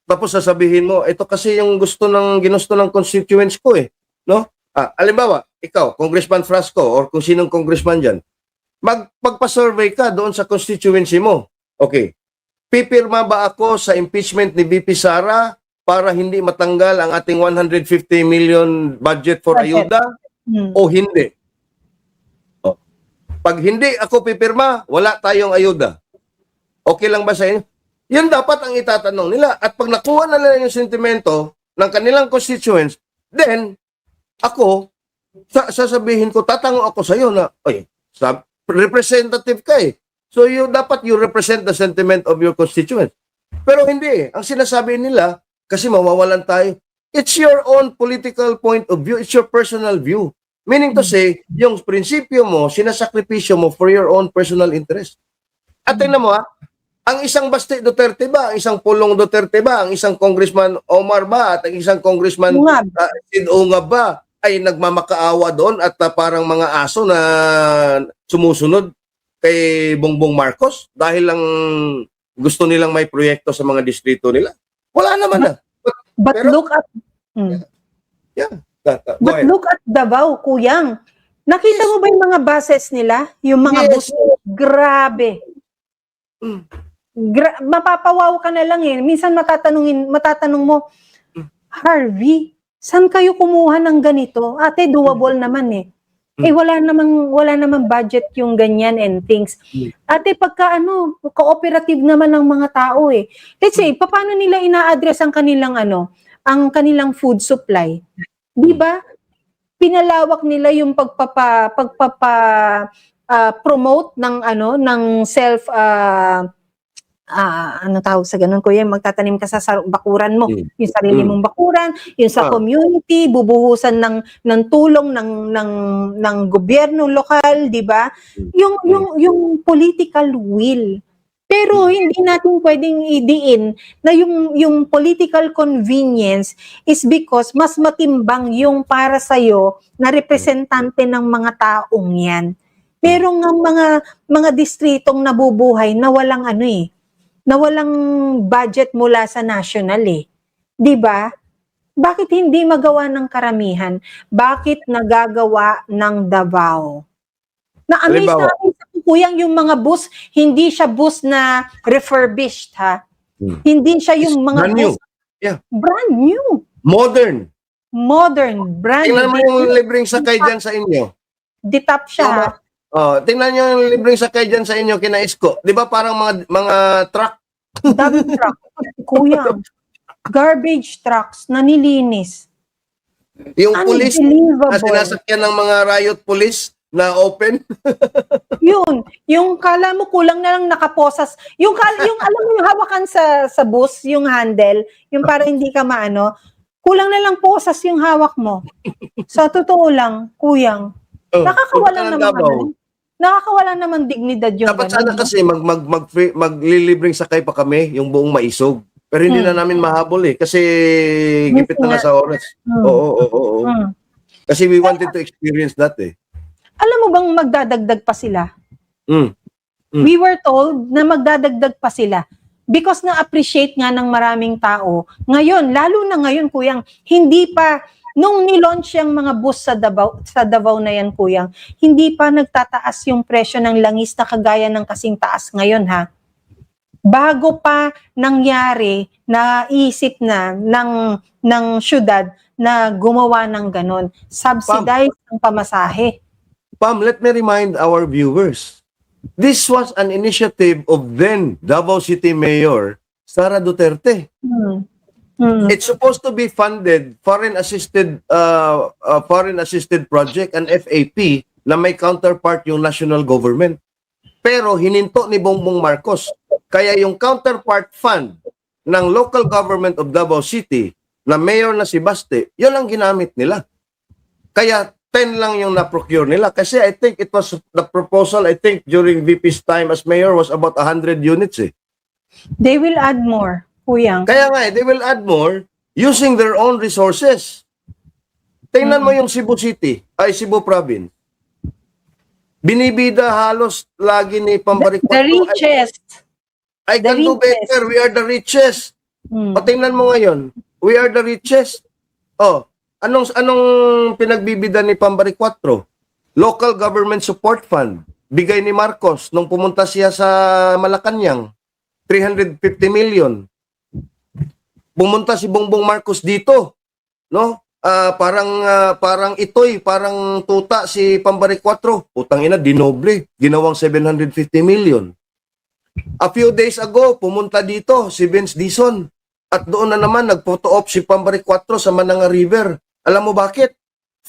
Tapos sasabihin mo, ito kasi yung ginusto ng constituents ko eh. No? Halimbawa, ikaw, Congressman Frasco, or kung sinong congressman dyan, magpa-survey ka doon sa constituency mo. Okay. Pipirma ba ako sa impeachment ni VP Sara para hindi matanggal ang ating 150 million budget for ayuda? O hindi? Pag hindi ako pipirma, wala tayong ayuda. Okay lang ba sa inyo? Yan dapat ang itatanong nila. At pag nakuha na nila yung sentimento ng kanilang constituents, then, ako, sasabihin ko, tatanong ako sa iyo na, representative ka eh. So, dapat you represent the sentiment of your constituents. Pero hindi. Ang sinasabi nila, kasi mawawalan tayo, it's your own political point of view. It's your personal view. Meaning to say, yung prinsipyo mo, sinasakripisyo mo for your own personal interest. At tingnan mo Ang isang Basti Duterte ba, ang isang Pulong Duterte ba, ang isang Congressman Omar ba, at ang isang Congressman Ungab. Sid Ungab ba, ay nagmamakaawa doon at parang mga aso na sumusunod kay Bongbong Marcos dahil lang gusto nilang may proyekto sa mga distrito nila? Wala naman But Pero- look at Yeah. Go But ahead. look at Davao, Kuyang. Nakita mo ba yung mga buses nila? Yung mga Yes. bus, grabe. Mm. Mapapawaw ka na lang eh. Minsan matatanong mo, Harvey, saan kayo kumuha ng ganito? Ate, doable naman eh. Eh wala namang budget yung ganyan and things. Ate, pagka cooperative naman ng mga tao eh. Let's say, paano nila ina-address ang kanilang food supply? 'Di ba? Pinalawak nila yung promote ng self tawag sa ganun, kuya, magtatanim ka sa bakuran mo, yung sarili mong bakuran, yung sa community, bubuhusan ng tulong ng gobyerno lokal, 'di ba? Yung political will. Pero hindi natin pwedeng idiin na yung political convenience is because mas matimbang yung para sa'yo na representante ng mga taong yan. Merong nga mga distritong nabubuhay na walang na walang budget mula sa national eh. 'Di ba? Bakit hindi magawa ng karamihan? Bakit nagagawa ng Davao? Na-amaze Halimbawa. namin sa Kuyang yung mga bus, hindi siya bus na refurbished ha. Hindi siya yung mga Brand new. bus. Yeah. Brand new. Modern. Modern. Brand Tingnan mo new. yung libreng sakay dyan sa inyo. Detap siya ha. Tingnan nyo yung libreng sakay dyan sa inyo kina Isko. Di ba parang mga truck? Dump truck. Kuyang. Garbage trucks na nilinis. Yung police na Unbelievable. sinasakyan ng mga riot police na open. Yung kala mo kulang na lang nakaposas. Yung alam mo yung hawakan sa bus, yung handle, yung para hindi ka kulang na lang posas yung hawak mo. Sa totoo lang, Kuyang. Nakakawala naman nakakawala naman dignidad yung Dapat sana kasi maglilibreng sakay pa kami yung buong Maisog. Pero hindi na namin mahabol kasi gipit na sa oras. Oo. Kasi we wanted to experience that eh. Alam mo bang magdadagdag pa sila? Mm. We were told na magdadagdag pa sila because na-appreciate nga ng maraming tao. Ngayon, lalo na ngayon, Kuyang, hindi pa, nung nilaunch yung mga bus sa Davao na yan, Kuyang, hindi pa nagtataas yung presyo ng langis na kagaya ng kasing taas ngayon, ha? Bago pa nangyari, naisip na ng syudad na gumawa ng ganon. Subsidize ang pamasahe. Pam, let me remind our viewers. This was an initiative of then Davao City Mayor Sara Duterte. It's supposed to be funded foreign assisted project, an FAP na may counterpart yung national government. Pero hininto ni Bongbong Marcos. Kaya yung counterpart fund ng local government of Davao City na mayor na si Basti, yun ang ginamit nila. Kaya 10 lang yung na-procure nila. Kasi I think it was the proposal, I think during VP's time as mayor was about 100 units eh. They will add more, Kuyang. Kaya nga they will add more using their own resources. Tingnan mo yung Cebu Province. Binibida halos lagi ni Pambaricwato. The richest. I can do better. We are the richest. O tingnan mo ngayon. We are the richest. Anong pinagbibida ni Pambaricwato? Local Government Support Fund. Bigay ni Marcos nung pumunta siya sa Malacanang. 350 million. Pumunta si Bongbong Marcos dito. No? Parang tuta si Pambaricwato. Putang ina, dinoble. Ginawang 750 million. A few days ago, pumunta dito si Vince Dizon. At doon na naman nagphoto op si Pambaricwato sa Mananga River. Alam mo bakit?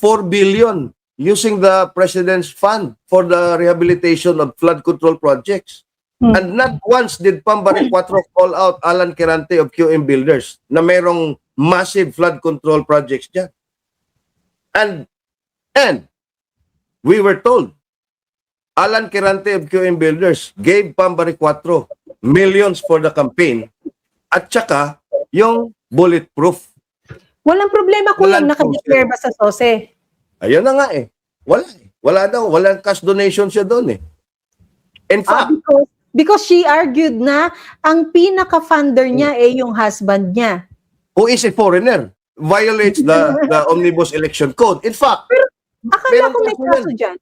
4 billion using the President's Fund for the rehabilitation of flood control projects. And not once did Pambaricwato call out Alan Quirante of QM Builders na mayroong massive flood control projects dyan. And we were told Alan Quirante of QM Builders gave Pambaricwato millions for the campaign, at saka yung bulletproof. Walang problema, kuya, Walang nakadeclare ba sa SOSE? Ayun na nga eh. Wala eh. Wala daw. Walang cash donation siya doon eh. In fact, Because she argued na ang pinaka-funder niya yung husband niya. who is a foreigner violates the Omnibus Election Code. In fact, Akala Meron ko may kaso kaso yan. dyan.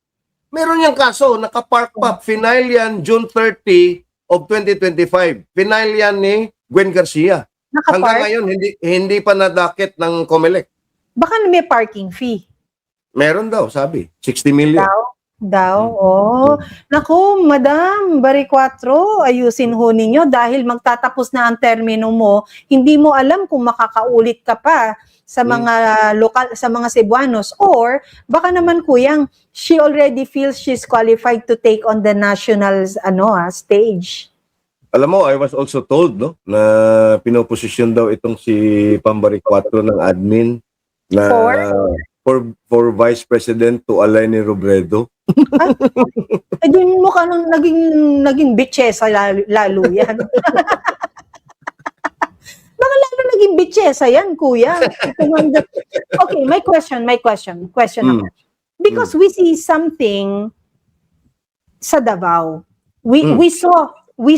meron yung kaso, nakapark pa. Final yan June 30 of 2025. Final yan ni Gwen Garcia. Hanggang Nakapark? ngayon, hindi pa nadakit ng COMELEC. Baka may parking fee. Meron daw, sabi. 60 million. Oh. Naku, Madam Baricuatro, ayusin ho ninyo dahil magtatapos na ang termino mo, hindi mo alam kung makakaulit ka pa sa mga lokal, sa mga Cebuanos, or baka naman kuyang she already feels she's qualified to take on the national stage. Alam mo, I was also told no, na pinoposisyon daw itong si Pambari 4 ng admin na for Vice President to align ni Robredo. Eh, di mo ka nang naging bitchesa lalo yan. Baka lalo naging bitchesa yan, kuya. Okay, my question naman. Because we see something sa Davao. We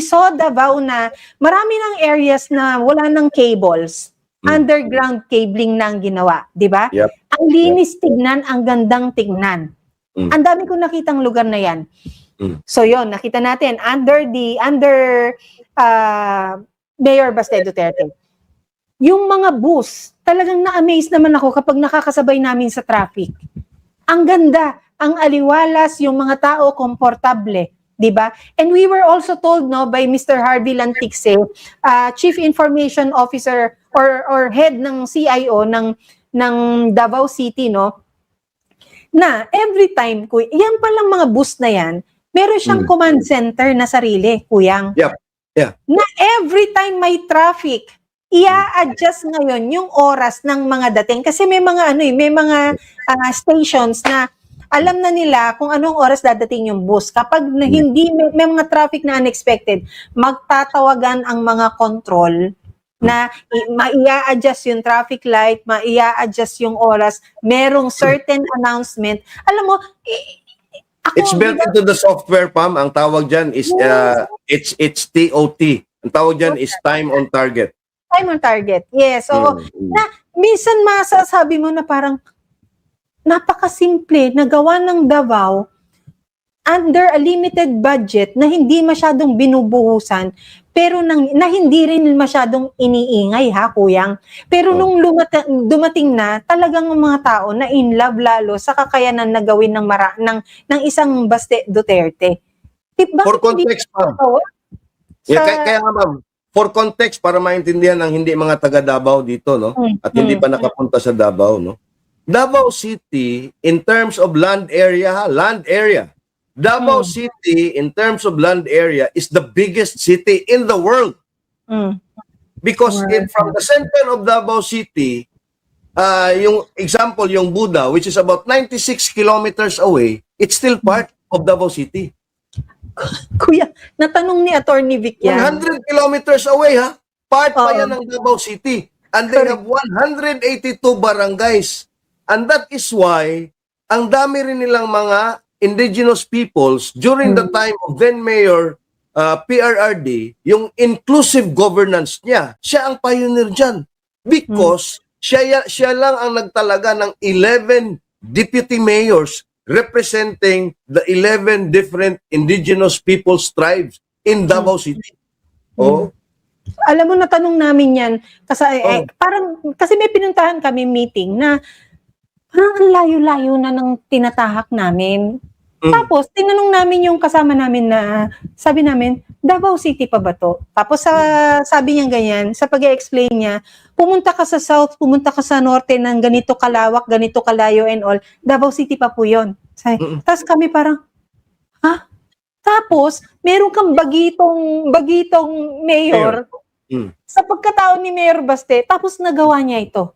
saw Davao na marami ng areas na wala ng cables. Underground cabling na ang ginawa, di ba? Yep. Ang linis tignan, ang gandang tignan. Ang dami ko nakitang lugar na yan. So yon, nakita natin under Mayor Baste Duterte. Yung mga bus, talagang na-amaze naman ako kapag nakakasabay namin sa traffic. Ang ganda, ang aliwalas, yung mga tao komportable, 'di ba? And we were also told by Mr. Harvey Lanticse, Chief Information Officer or head ng CIO ng Davao City, na every time, yan palang mga bus na yan, meron siyang command center na sarili, kuyang. Yep. Yeah. Na every time may traffic, i-adjust ngayon yung oras ng mga dating kasi may mga stations na alam na nila kung anong oras dadating yung bus. Kapag hindi may mga traffic na unexpected, magtatawagan ang mga control na maia-adjust yung traffic light, maia-adjust yung oras, merong certain announcement. Alam mo, It's built into the software, Pam. Ang tawag dyan is, it's TOT. Ang tawag dyan is time on target. Time on target, yes. So, na, minsan masasabi mo na parang napakasimple na gawa ng Davao under a limited budget na hindi masyadong binubuhusan, pero na hindi rin masyadong iniingay, ha, kuyang. Pero nung dumating na, talagang mga tao na in love lalo sa kakayanan na gawin ng isang Baste Duterte. Diba? For context, Pam. Kaya ma'am, for context, para maintindihan ng hindi mga taga Davao dito, at hindi pa nakapunta sa Davao, Davao City, in terms of land area, Davao City, in terms of land area, is the biggest city in the world. Because from the center of Davao City, yung example, yung Buda, which is about 96 kilometers away, it's still part of Davao City. Kuya, natanong ni Attorney Vic yan. 100 kilometers away, ha? Part pa yan ng Davao City. And they have 182 barangays. And that is why, ang dami rin nilang mga indigenous peoples during the time of then Mayor PRRD, yung inclusive governance niya, siya ang pioneer dyan. Because siya lang ang nagtalaga ng 11 deputy mayors representing the 11 different indigenous peoples tribes in Davao City. Alam mo, natanong namin yan kasi kasi may pinuntahan kami meeting na parang ang layo-layo na ng tinatahak namin. Tapos, tinanong namin yung kasama namin na, sabi namin, Davao City pa ba to? Tapos, sabi niya ganyan, sa pag-explain niya, pumunta ka sa south, pumunta ka sa norte ng ganito kalawak, ganito kalayo and all, Davao City pa po yun. Tapos kami parang, ha? Tapos, meron kang bagitong mayor sa pagkatao ni Mayor Baste, tapos nagawa niya ito.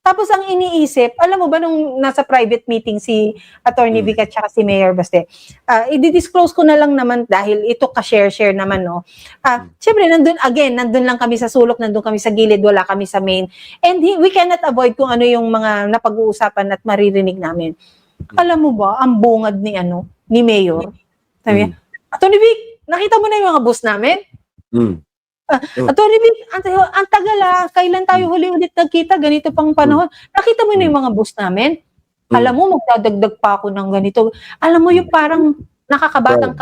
Tapos ang iniisip, alam mo ba nung nasa private meeting si Attorney Vic at saka si Mayor Baste, i-disclose ko na lang naman dahil ito ka-share naman, no. Siyempre, nandun lang kami sa sulok, nandun kami sa gilid, wala kami sa main. And we cannot avoid kung ano yung mga napag-uusapan at maririnig namin. Alam mo ba, ang bungad ni Mayor, sabi niya, Attorney Vic, nakita mo na yung mga boss namin? Attorney Vic, ang tagal kailan tayo huli ulit nagkita, ganito pang panahon. Nakita mo na yung mga boss namin? Alam mo, magdadagdag pa ako ng ganito. Alam mo yung parang nakakabatang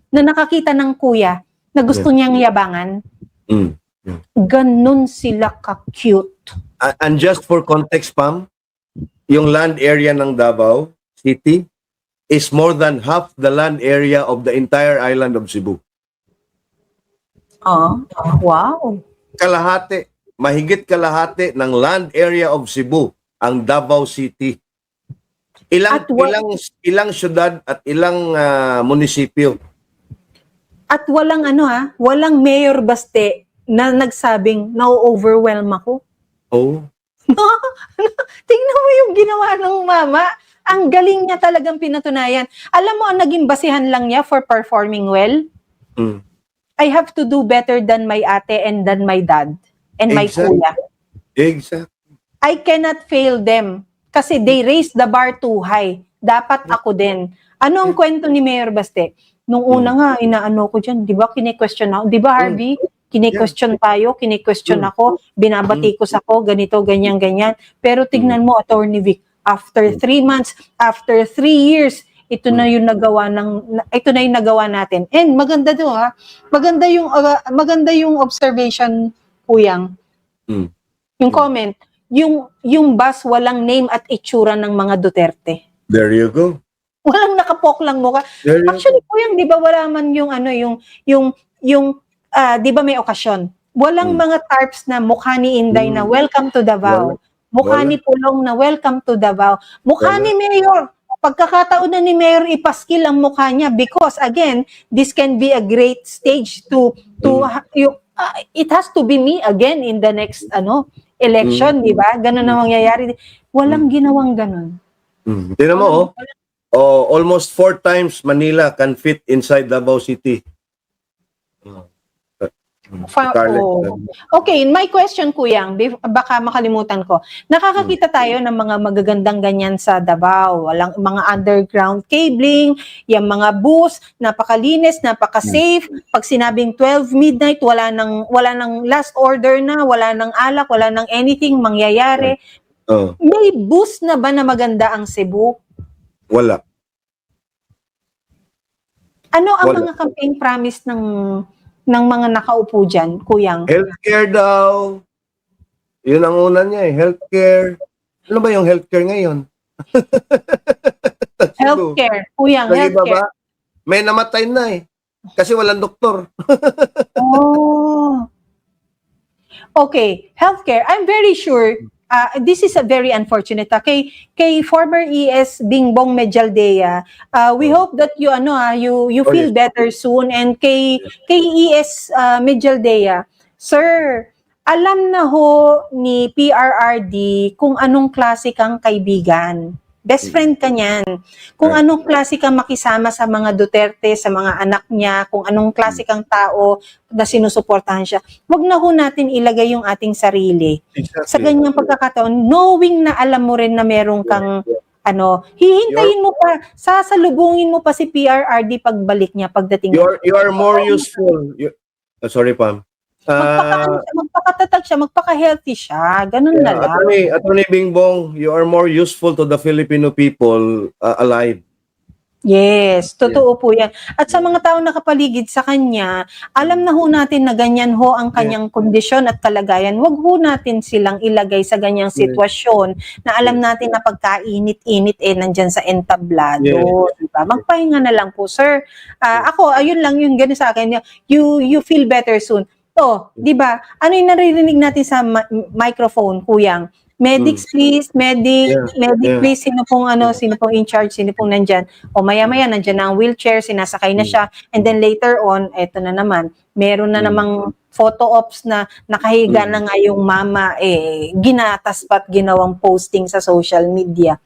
na nakakita ng kuya na gusto niyang yabangan. Ganun sila ka-cute. And just for context, Pam, yung land area ng Davao City is more than half the land area of the entire island of Cebu. Wow. Kalahati, mahigit kalahati ng land area of Cebu ang Davao City. Ilang syudad at ilang munisipyo. At walang walang Mayor Baste na nagsabing na-overwhelm ako. Oh. Tingnan mo yung ginawa ng mama. Ang galing niya talagang pinatunayan. Alam mo, ang naging basihan lang niya for performing well? I have to do better than my ate and than my dad and my kuya. Exactly. I cannot fail them kasi they raised the bar too high. Dapat ako din. Ano ang kwento ni Mayor Baste? Nung una nga, inaano ko dyan, di ba, kine-question ako. Di ba, Harvey? Kine-question tayo, kine-question ako, binabatikos ako, ganito, ganyan. Pero tignan mo, Attorney Vic, after 3 months, after 3 years, ito na yung nagawa natin. And maganda do maganda yung observation, Kuyang. Yung comment, yung bus walang name at itsura ng mga Duterte. There you go. Walang nakapok lang mukha. Actually, Kuyang, 'di ba wala man yung di ba may okasyon? Walang mga tarps na mukha ni Inday na welcome to Davao. Mukha ni Pulong na welcome to Davao. Mukha ni Mayor. Pagkakataon na ni Mayor ipaskil ang mukha niya because again, this can be a great stage to it has to be me again in the next election, di ba? Ganun na mangyayari. Walang ginawang ganun. Tingnan mo, almost 4 times Manila can fit inside Davao City. Okay, my question, Kuyang, baka makalimutan ko. Nakakakita tayo ng mga magagandang ganyan sa Davao. Walang mga underground cabling, yung mga bus, napakalinis, napaka-safe. Pag sinabing 12 midnight, wala nang last order na, wala nang alak, wala nang anything mangyayari. May bus na ba na maganda ang Cebu? Wala. Ano ang mga campaign promise ng mga nakaupo dyan, Kuyang? Healthcare daw. Yun ang una niya healthcare. Ano ba yung healthcare ngayon? Healthcare, Kuyang, healthcare. Ba? May namatay na kasi walang doktor. Okay, healthcare. I'm very sure this is a very unfortunate. Kay former ES Bingbong Medialdea, we hope that you feel better soon. And kay ES Medialdea, sir, alam na ho ni PRRD kung anong klase kang kaibigan. Best friend ka niyan. Kung anong klase kang makisama sa mga Duterte, sa mga anak niya, kung anong klase kang tao na sinusuportahan siya. Wag na ho natin ilagay yung ating sarili sa ganyang pagkakataon, knowing na alam mo rin na meron kang hihintayin mo pa, sasalubungin mo pa si PRRD pagbalik niya pagdating. You are more useful. Sorry, Pam. Magpakatatag siya, magpaka-healthy siya. Ganun na lang. Attorney Bingbong, you are more useful to the Filipino people alive. Yes, totoo po yan. At sa mga tao nakapaligid sa kanya, alam na ho natin na ganyan ho ang kanyang kondisyon at kalagayan. Huwag ho natin silang ilagay sa ganyang sitwasyon na alam natin na pagkainit-init nandyan sa entablado. Diba? Magpahinga na lang po, sir. Ako, ayun lang yung gano'n sa akin. You feel better soon. Di ba? Ano yung naririnig natin sa microphone, Kuyang? Medics please, medic Yeah. please, sino pong in charge, sino pong nandyan. O maya-maya, nandyan na ang wheelchair, sinasakay na siya, and then later on, eto na naman, meron na namang photo ops na nakahiga na nga yung mama, ginatas pa't ginawang posting sa social media.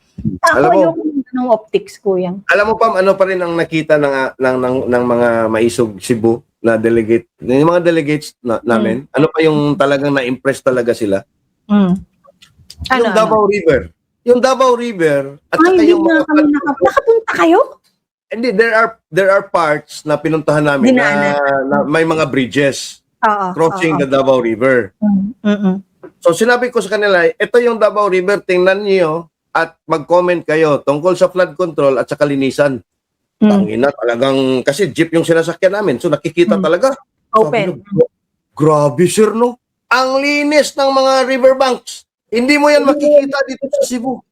Alam Ako mo- yung ng optics ko yan. Alam mo, Pam, ano pa rin ang nakita ng mga maisog Cebu na delegate, yung mga delegates namin, ano pa yung talagang na-impress talaga sila? Yung Davao River. Yung Davao River at saka hindi yung na mga kami nakapunta kayo? hindi, there are parts na pinuntahan namin na may mga bridges Oo. crossing the Davao River. So sinabi ko sa kanila, ito yung Davao River, tingnan niyo at mag-comment kayo tungkol sa flood control at sa kalinisan. Tangina talagang, kasi jeep yung sinasakyan namin, so nakikita talaga. Open. Sabi ko, grabe sir, no? Ang linis ng mga riverbanks. Hindi mo yan makikita dito sa Cebu.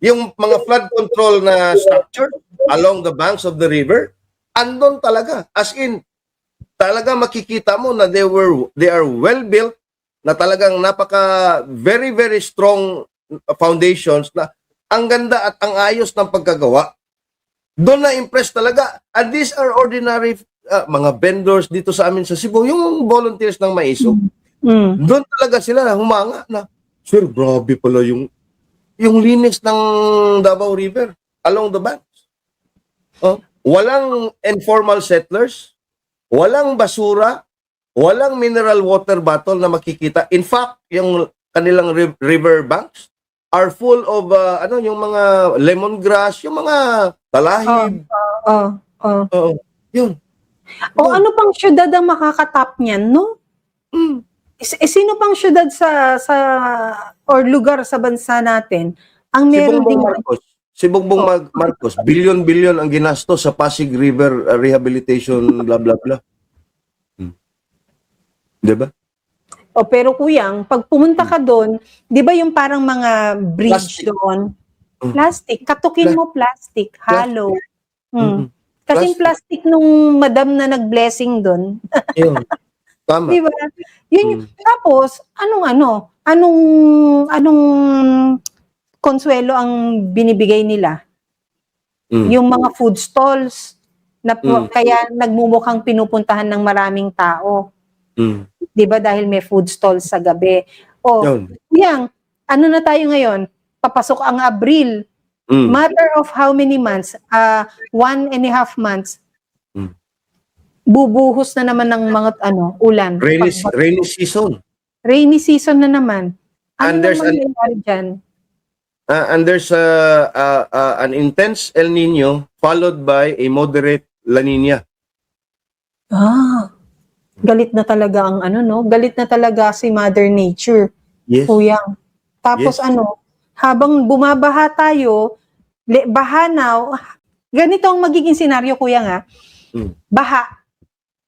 Yung mga flood control na structure along the banks of the river, andon talaga. As in, talaga makikita mo na they are well built, na talagang napaka very very strong foundations, na ang ganda at ang ayos ng pagkagawa. Doon na impress talaga. And these are ordinary mga vendors dito sa amin sa Cebu, yung volunteers ng Maisog. Doon talaga sila humanga na, sir, grabe pala yung linis ng Davao River along the banks. Walang informal settlers, walang basura, walang mineral water bottle na makikita. In fact, yung kanilang river banks are full of yung mga lemongrass, yung mga talahib. Yun. Ano pang syudad ang makakatap niyan, no? Sino pang syudad or lugar sa bansa natin ang meron ding Si Bongbong Marcos, billion ang ginastos sa Pasig River rehabilitation, blah blah blah. Diba? pero kuyang, pag pumunta ka doon, 'di ba yung parang mga bridge Plastic. doon? Plastic, katukin mo plastic, hollow. Kasing plastic nung madam na nag-blessing doon. Yun. Tama. Di ba? Yun, tapos, anong konsuelo ang binibigay nila? Yung mga food stalls na kaya nagmumukhang pinupuntahan ng maraming tao. Di ba? Dahil may food stalls sa gabi. Yang, ano na tayo ngayon? Papasok ang Abril. Matter of how many months? 1.5 months. Bubuhos na naman ng mga ulan. Rainy season. Rainy season na naman. And there's mangyayari dyan? And there's an intense El Nino followed by a moderate La Nina. Galit na talaga ang galit na talaga si Mother Nature. Yes. Kuyang. Tapos habang bumabaha tayo, baha now, ganito ang magiging senaryo, kuya baha.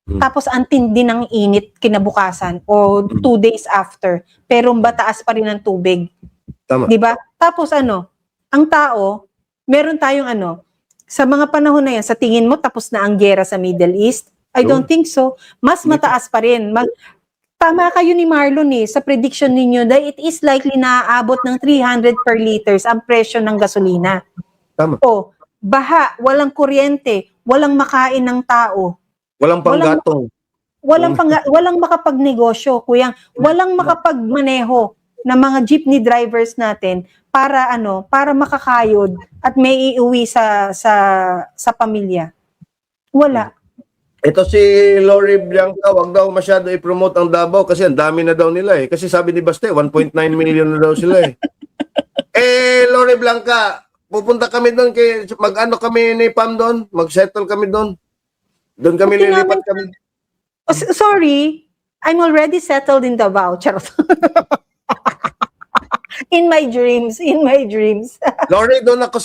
Tapos ang tindi ng init kinabukasan o 2 days after, pero mataas pa rin ang tubig. Tama. 'Di ba? Tapos ang tao, meron tayong sa mga panahon na yan, sa tingin mo tapos na ang giyera sa Middle East? I don't think so. Mas mataas pa rin. Tama kayo ni Marlon sa prediction ninyo that it is likely na aabot ng 300 per liters ang presyo ng gasolina. Tama. Baha, walang kuryente, walang makain ng tao. Walang panggatong. Walang makapagnegosyo, kuyang. Walang makapagmaneho ng mga jeepney drivers natin para makakayod at may iuwi sa pamilya. Wala. Ito si Lori Bianca, wag daw masyado i-promote ang Davao kasi ang dami na daw nila Kasi sabi ni Baste, 1.9 million na daw sila Lori Bianca, pupunta kami doon kami ni Pam doon, mag-settle kami doon. Doon kami lilipat kami. Sorry, I'm already settled in Davao. Charot. In my dreams. Lori, doon ako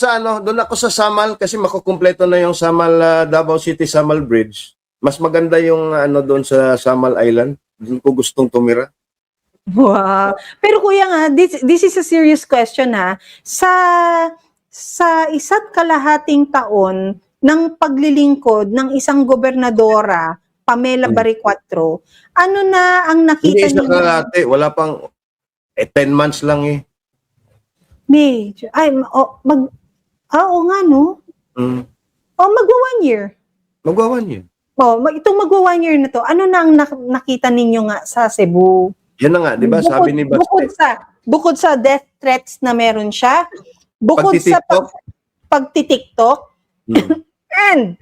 sa Samal kasi makukumpleto na yung Samal Davao City Samal Bridge. Mas maganda yung doon sa Samal Island. Doon ko gustong tumira. Wow. Pero kuya this is a serious question Sa isa't kalahating taon ng paglilingkod ng isang gobernadora, Pamela Baricuatro, ano na ang nakita Hindi isa kalahati, wala pang 10 months lang eh. May, ay, oo nga, no? Mm. Magwa 1 year. Magwa 1 year. Itong magwa 1 year na to, ano na ang nakita ninyo nga sa Cebu? Yan na nga, di ba? Sabi ni Baste. Bukod sa death threats na meron siya, bukod sa pagtitiktok, and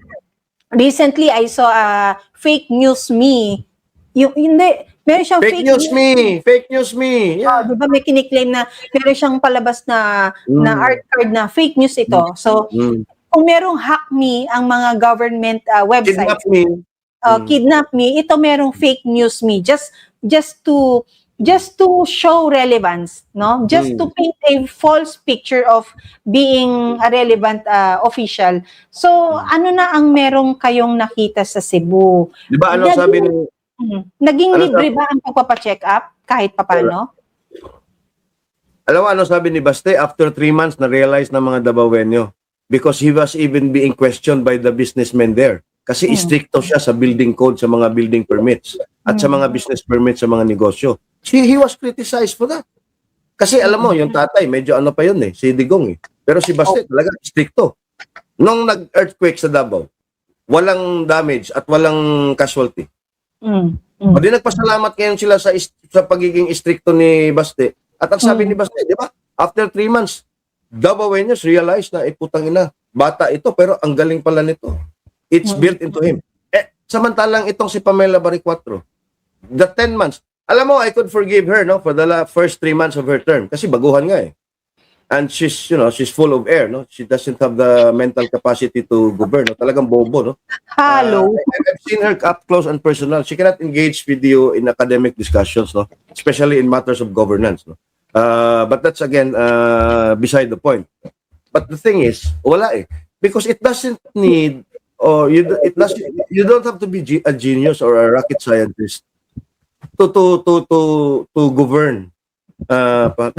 recently I saw a fake news me. Meron siyang Fake news me. Yeah. Di ba may kiniklaim na meron siyang palabas na art card na fake news ito. So, kung merong hack me ang mga government websites, kidnap me, ito merong fake news me. Just to show relevance, no? Just to paint a false picture of being a relevant official. So, ano na ang merong kayong nakita sa Cebu? Di ba sabi ni... Naging libre ba ang pagpapacheck up kahit papano? Alam mo, sabi ni Baste? After 3 months, na-realize ng mga Dabawenyo because he was even being questioned by the businessmen there. Kasi stricto siya sa building code, sa mga building permits at sa mga business permits sa mga negosyo. He was criticized for that. Kasi alam mo, yung tatay, medyo ano pa yun si Digong Pero si Baste talaga stricto. Nung nag-earthquake sa Davao, walang damage at walang casualty. O di nagpasalamat ngayon sila sa pagiging stricto ni Baste. At ang sabi ni Baste, di ba? After 3 months, Davaoenos realized na putang ina, bata ito pero ang galing pala nito. It's built into him. Samantalang itong si Pamela Baricuatro, the 10 months, alam mo, I could forgive her for the first 3 months of her term kasi baguhan nga And she's full of air, She doesn't have the mental capacity to govern, Talagang bobo, Hello. I've seen her up close and personal. She cannot engage with you in academic discussions, Especially in matters of governance, But that's again beside the point. But the thing is, wala because it doesn't need you don't have to be a genius or a rocket scientist to govern.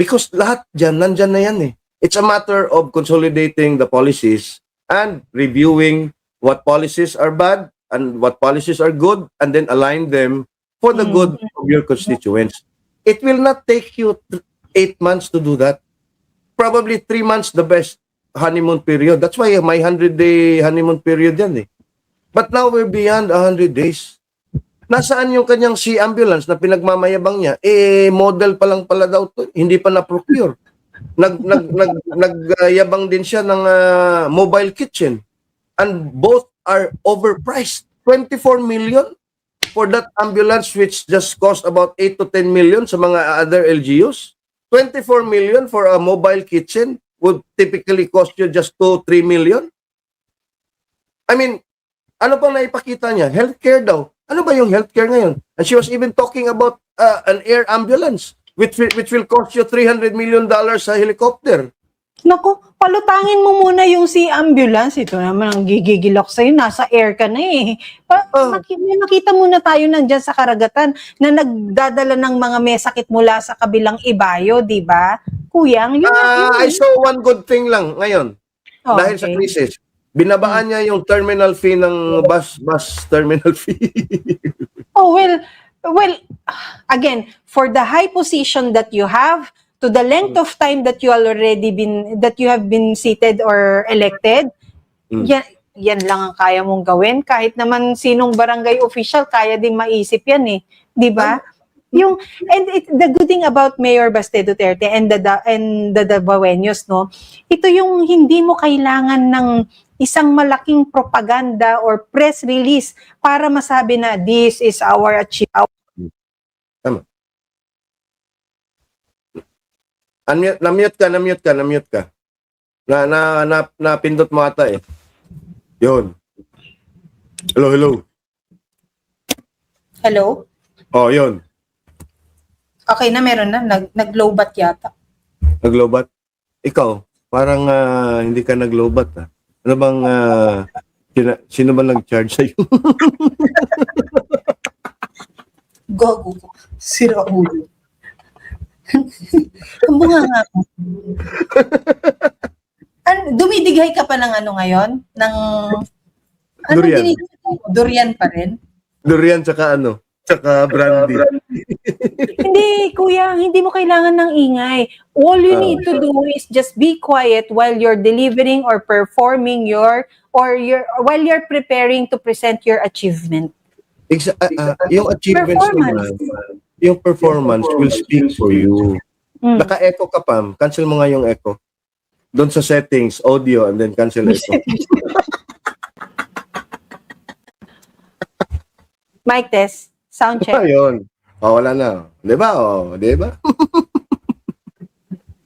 Because lahat nandyan na yan It's a matter of consolidating the policies and reviewing what policies are bad and what policies are good and then align them for the good of your constituents. It will not take you 8 months to do that. Probably 3 months the best honeymoon period. That's why my 100-day honeymoon period yan But now we're beyond 100 days. Nasaan yung kanyang sea ambulance na pinagmamayabang niya? Model pa lang pala daw to. Hindi pa na-procure. Nagyabang din siya ng mobile kitchen. And both are overpriced. 24 million for that ambulance which just cost about 8 to 10 million sa mga other LGUs. 24 million for a mobile kitchen would typically cost you just 2-3 million. I mean, ano pang naipakita niya? Healthcare daw. Ano ba yung healthcare ngayon? And she was even talking about an air ambulance which will cost you $300 million sa helicopter. Naku, palutangin mo muna yung si ambulance. Ito naman ang gigigilok sa'yo. Nasa air ka na Makita muna tayo nandyan sa karagatan na nagdadala ng mga may sakit mula sa kabilang ibayo, di ba? Kuyang, yun. I saw one good thing lang ngayon. Dahil sa crisis. Binabaan niya yung terminal fee ng bus terminal fee. Well, again, for the high position that you have, to the length of time that you have been seated or elected, yan lang ang kaya mong gawin. Kahit naman sinong barangay official, kaya din maisip yan di ba? The good thing about Mayor Baste Duterte and the Davaoenos, ito yung hindi mo kailangan ng isang malaking propaganda or press release para masabi na this is our achievement. Tama. Na-mute ka. Napindot mo ata Yun. Hello. Hello? Oh, yun. Okay na, meron na. Nag-lowbat yata. Nag-lowbat? Ikaw, parang hindi ka nag-lowbat Ano bang, sino ba nag-charge sa'yo? Gogo. Sira ulo. Kumbunga nga ako. Dumidighay ka pa ng ngayon? Durian. Durian pa rin? Durian tsaka Tsaka brandy. Hindi, kuya, hindi mo kailangan ng ingay. All you need to do is just be quiet while you're delivering or performing while you're preparing to present your achievement. Yung achievements naman, yung performance will speak for you. Naka-echo ka, Pam. Cancel mo nga yung echo. Doon sa settings, audio, and then cancel echo. Mic test, sound check. Ayun. Wala na. Di ba? Di ba?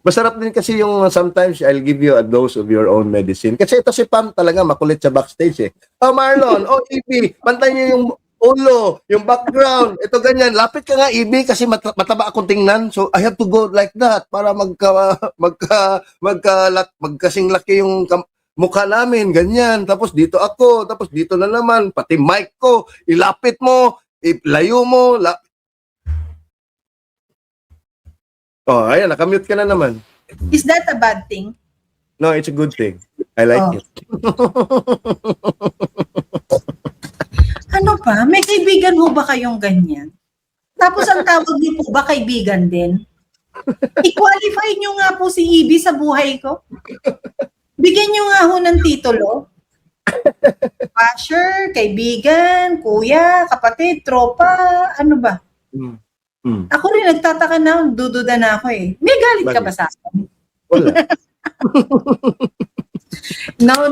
Masarap din kasi yung sometimes I'll give you a dose of your own medicine. Kasi ito si Pam talaga makulit sa backstage eh. Marlon, EB, pantay niyo yung ulo, yung background. Ito ganyan. Lapit ka nga, EB, kasi mataba akong tingnan. So I have to go like that para magkasing laki yung mukha namin. Ganyan. Tapos dito ako. Tapos dito na naman. Pati mic ko. Ilapit mo. Ilayo mo. Ayan, nakamute ka na naman. Is that a bad thing? No, it's a good thing. I like it. Ano pa? May kaibigan ho ba kayong ganyan? Tapos ang tawag niyo po ba kaibigan din? I-qualify niyo nga po si Ibi sa buhay ko. Bigyan niyo nga ho ng titulo. Basher, kaibigan, kuya, kapatid, tropa, ano ba? Ako rin nagtataka na, dududa na ako eh. May galit ka ba sa akin? Wala. No.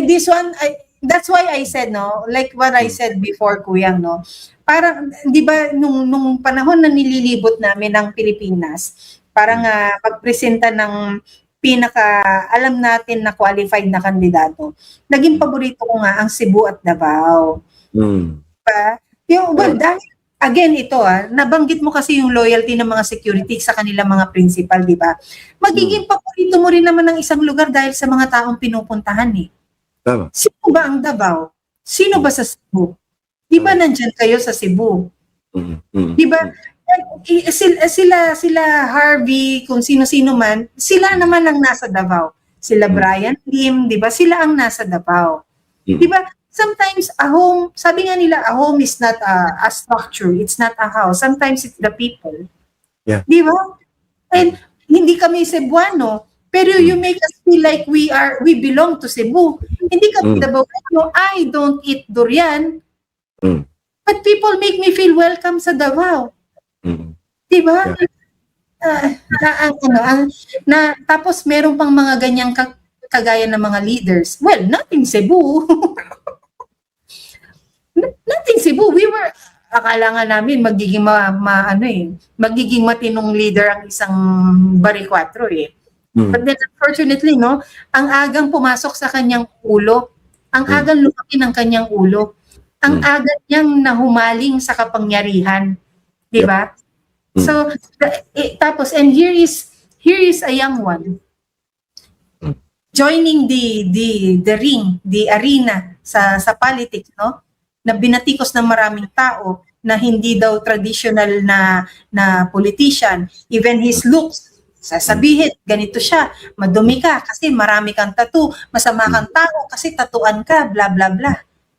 This one, that's why I said, no, like what I said before, Kuyang, no, parang, di ba, nung panahon na nililibot namin ng Pilipinas, parang pagpresenta ng alam natin na qualified na kandidato, naging paborito ko nga ang Cebu at Davao. Diba? Dahil, again, ito nabanggit mo kasi yung loyalty ng mga security sa kanilang mga principal, di ba? Magiging paborito mo rin naman ng isang lugar dahil sa mga taong pinupuntahan eh. Tama. Sino ba ang Davao? Sino ba sa Cebu? Di ba nandyan kayo sa Cebu? Di ba? Sila Harvey, kung sino-sino man, sila naman ang nasa Davao. Sila Brian Lim, di ba? Sila ang nasa Davao. Di ba? Sometimes a home, sabi nga nila, a home is not a structure, it's not a house. Sometimes it's the people. Yeah. Di ba? And hindi kami Cebuano, pero you make us feel like we belong to Cebu. Hindi kami Davao. I don't eat durian. But people make me feel welcome sa Davao. Di ba? Tapos meron pang mga ganyang kagaya ng mga leaders. Well, nothing Cebu. Nothing Cebu. Akala nga namin magiging magiging matinong leader ang isang Baricuatro eh. But then unfortunately, no, ang agang pumasok sa kanyang ulo, ang agang lumaki ng kanyang ulo, ang agang niyang nahumaling sa kapangyarihan. Di ba? So, tapos, and here is a young one joining the ring, the arena sa politics, no? Na binatikos ng maraming tao na hindi daw traditional na politician. Even his looks, sasabihin, ganito siya, madumi ka kasi marami kang tattoo, masama kang tao kasi tatuan ka, bla bla bla.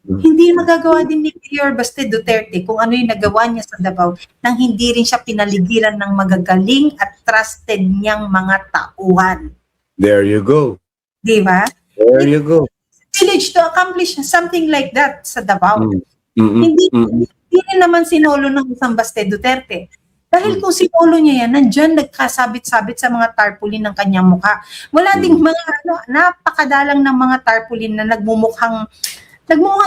Hindi magagawa din ni Mayor Baste Duterte kung ano yung nagawa niya sa Davao nang hindi rin siya pinaligiran ng magagaling at trusted niyang mga tauhan. There you go. Di ba? There you go. Village to accomplish something like that sa Davao. Hindi rin naman sinolo ng isang Baste Duterte. Dahil kung sinolo niya yan, nandyan nagkasabit-sabit sa mga tarpaulin ng kanyang mukha. Wala ding mga napakadalang ng mga tarpaulin na nagmumukhang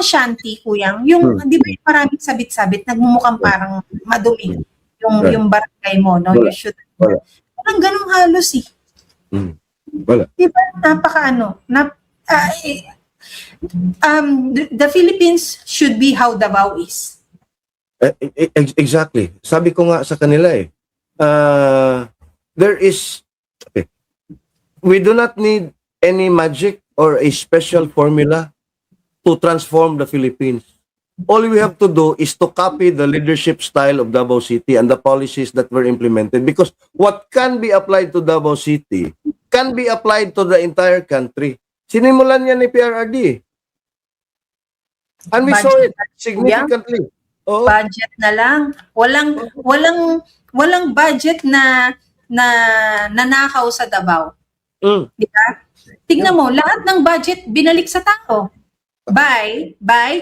shanty, Kuyang. Yung, di ba yung maraming sabit-sabit, nagmumukhang parang madumi. Yung barangay mo, no? You should. Parang ganun halos eh. Wala. Di ba? The Philippines should be how Davao is. Exactly. Sabi ko nga sa kanila we do not need any magic or a special formula to transform the Philippines. All we have to do is to copy the leadership style of Davao City and the policies that were implemented, because what can be applied to Davao City can be applied to the entire country. Sinimulan yan ni PRRD. And we saw it significantly. Oo. Budget na lang. Walang budget na nanakaw sa Davao. Mm. Di ba? Tignan mo, lahat ng budget binalik sa tao by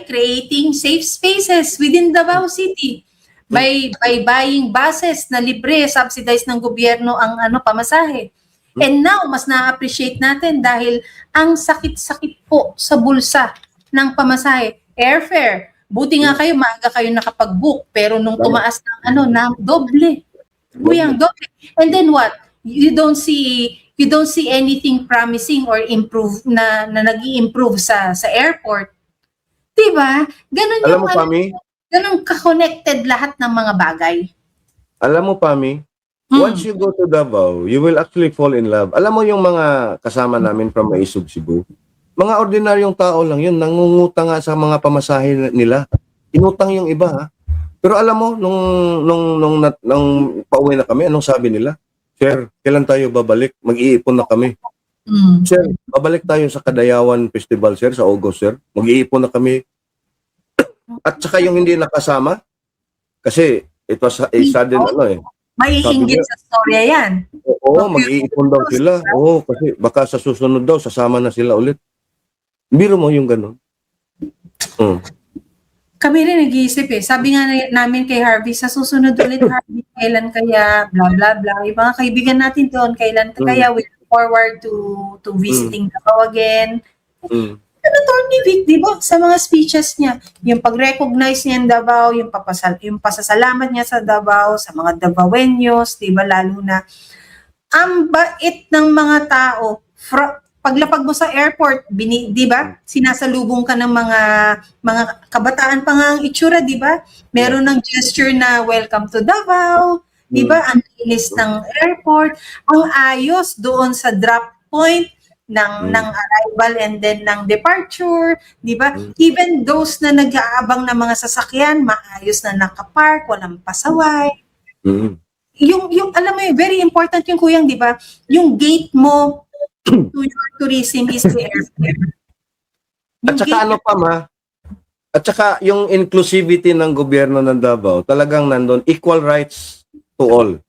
creating safe spaces within Davao City. By buying buses na libre, subsidized ng gobyerno ang pamasahe. And now, mas na-appreciate natin dahil ang sakit-sakit po sa bulsa ng pamasahe. Airfare. Buti nga kayo, maaga kayo nakapag-book. Pero nung tumaas ng doble. Kuyang, doble. And then what? You don't see anything promising or improve na nag-i-improve sa airport. Diba? Ganun Alam mo, Pami? Ganun ka-connected lahat ng mga bagay. Alam mo, Pami, once you go to Davao, you will actually fall in love. Alam mo yung mga kasama namin from Maisog, Cebu, mga ordinaryong tao lang yun, nangungutang nga sa mga pamasahe nila. Inutang yung iba, ha? Pero alam mo, nung pauwi na kami, anong sabi nila? Sir, kailan tayo babalik? Mag-iipon na kami. Sir, babalik tayo sa Kadayawan Festival, sir, sa August, sir. Mag-iipon na kami. At saka yung hindi nakasama, kasi it was a sudden Maiinggit sa storya yan. Oo, mag-iipon daw sila. Oo, kasi baka sa susunod daw, sasama na sila ulit. Biro mo yung gano'n. Kami rin nag-iisip Sabi nga namin kay Harvey, sa susunod ulit, Harvey, kailan kaya, blah, blah, blah. Yung mga kaibigan natin doon, kailan kaya we look forward to visiting Davao again. Attorney Vic, di ba, sa mga speeches niya, yung pag-recognize niya ng Davao, yung pasasalamat niya sa Davao, sa mga Davaoenos, di ba, lalo na, ang bait ng mga tao, paglapag mo sa airport, di ba, sinasalubong ka ng mga kabataan pa nga ang itsura, di ba, meron ng gesture na welcome to Davao, di ba, ang linis ng airport, ang ayos doon sa drop point, ng arrival and then ng departure, di ba? Even those na nag-aabang ng mga sasakyan, maayos na nakapark, walang pasaway. Yung alam mo very important yung kuyang, di ba? Yung gate mo to your tourism is the airfare. At saka at saka yung inclusivity ng gobyerno ng Davao, talagang nandun, equal rights to all.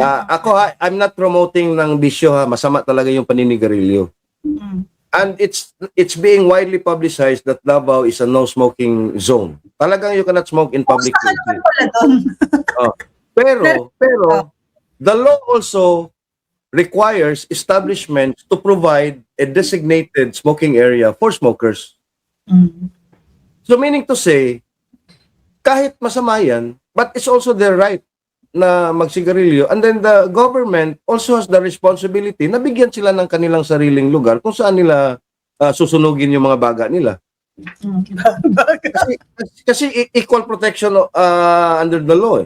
Ako I'm not promoting ng bisyo masama talaga yung paninigarilyo. And it's being widely publicized that Davao is a no smoking zone. Talagang you cannot smoke in public places. Pero the law also requires establishments to provide a designated smoking area for smokers. So meaning to say, kahit masama yan, but it's also their right na magsigarilyo, and then the government also has the responsibility na bigyan sila ng kanilang sariling lugar kung saan nila susunugin yung mga baga nila. kasi equal protection under the law.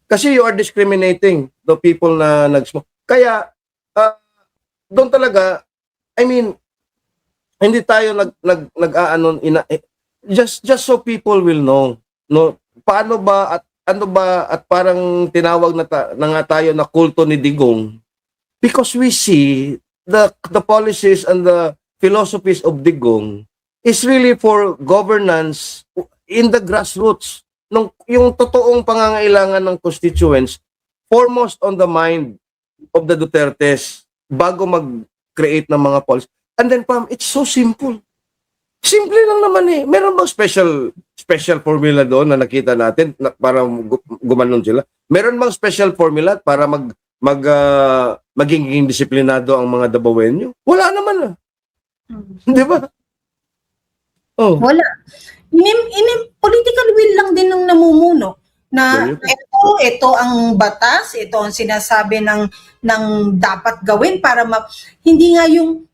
Kasi you are discriminating the people na nag-smoke. Kaya doon talaga, I mean, hindi tayo just so people will know, no, paano ba at parang tinawag na nga tayo na kulto ni Digong, because we see the policies and the philosophies of Digong is really for governance in the grassroots, yung totoong pangangailangan ng constituents foremost on the mind of the Dutertes bago mag-create ng mga policies. And then it's so simple. Simple lang naman Meron bang special formula doon na nakita natin para gumanon sila? Meron bang special formula para maging disiplinado ang mga Davaoenyo? Wala naman Di ba? Wala. Political will lang din ng namumuno na ito ang batas, ito ang sinasabi ng dapat gawin para hindi yung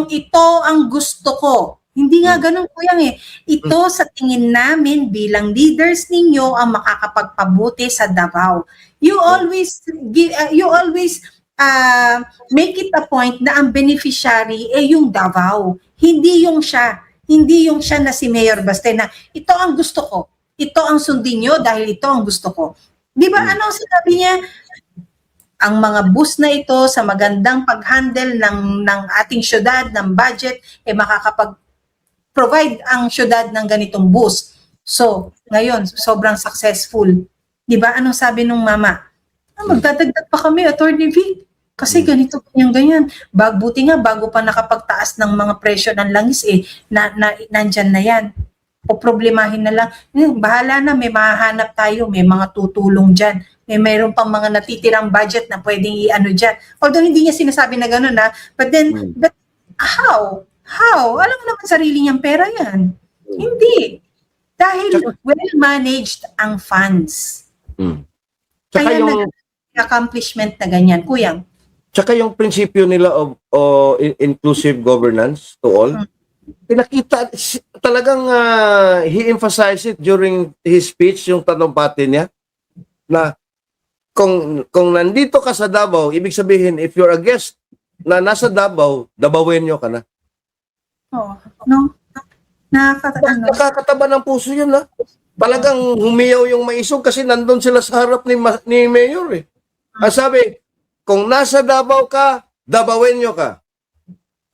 ito ang gusto ko. Hindi nga ganun kuyang Ito sa tingin namin bilang leaders ninyo ang makakapagpabuti sa Davao. You always make it a point na ang beneficiary yung Davao. Hindi yung siya na si Mayor Baste na ito ang gusto ko. Ito ang sundin nyo dahil ito ang gusto ko. Di ba ano ang sinabi niya? Ang mga bus na ito sa magandang pag-handle ng ating syudad, ng budget, makakapag-provide ang syudad ng ganitong bus. So, ngayon, sobrang successful. Di ba? Anong sabi nung mama? Magdadagdag pa kami, Attorney V. Kasi ganito, ganyan. Buti nga, bago pa nakapagtaas ng mga presyo ng langis, nandyan na yan. O problemahin na lang. Bahala na, may mahahanap tayo, may mga tutulong dyan. Mayroon pang mga natitirang budget na pwedeng i-ano dyan. Although hindi niya sinasabi na gano'n, but then, but how? How? Alam mo naman sarili niyang pera yan. Hindi. Dahil well-managed ang funds. Tsaka Kaya yung accomplishment na ganyan. Kuyang. tsaka yung prinsipyo nila of inclusive governance to all. Pinakita talagang he emphasized it during his speech, yung talumpati niya, na kung nandito ka sa Davao, ibig sabihin if you're a guest na nasa Davao, Davaoenyo ka na. Oh, no? Nakakataba ng puso yun, ha? Talagang humiyaw yung maisog kasi nandun sila sa harap ni Mayor, eh. Ang sabi, kung nasa Davao ka, Davaoenyo ka.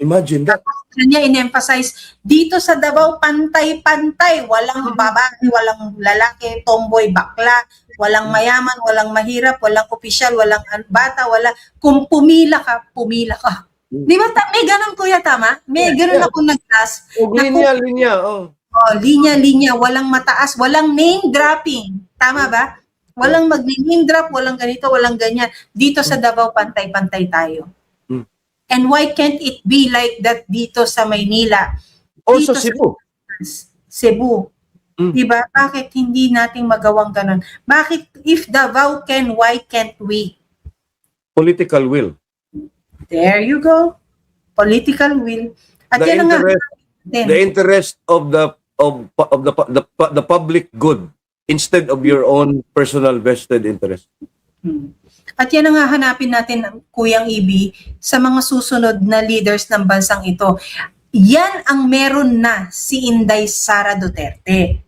Imagine that. Niya in-emphasize, dito sa Davao, pantay-pantay. Walang babae, walang lalaki, tomboy, bakla, walang mayaman, walang mahirap, walang opisyal, walang bata, wala. Kung pumila ka, pumila ka. Di ba? May ganun, kuya, tama? May ganun ako nag-class. Linya. Oh. Linya, walang mataas, walang name dropping. Tama ba? Walang mag-name drop, walang ganito, walang ganyan. Dito sa Davao, pantay-pantay tayo. And why can't it be like that dito sa Maynila? Also Dito Cebu. Diba? Bakit hindi natin magawang ganun? Bakit if Davao can, why can't we? Political will. There you go. Political will. At yan nga. The interest of the public good instead of your own personal vested interest. At yan ang hahanapin natin, Kuyang Ibi, sa mga susunod na leaders ng bansang ito. Yan ang meron na si Inday Sara Duterte.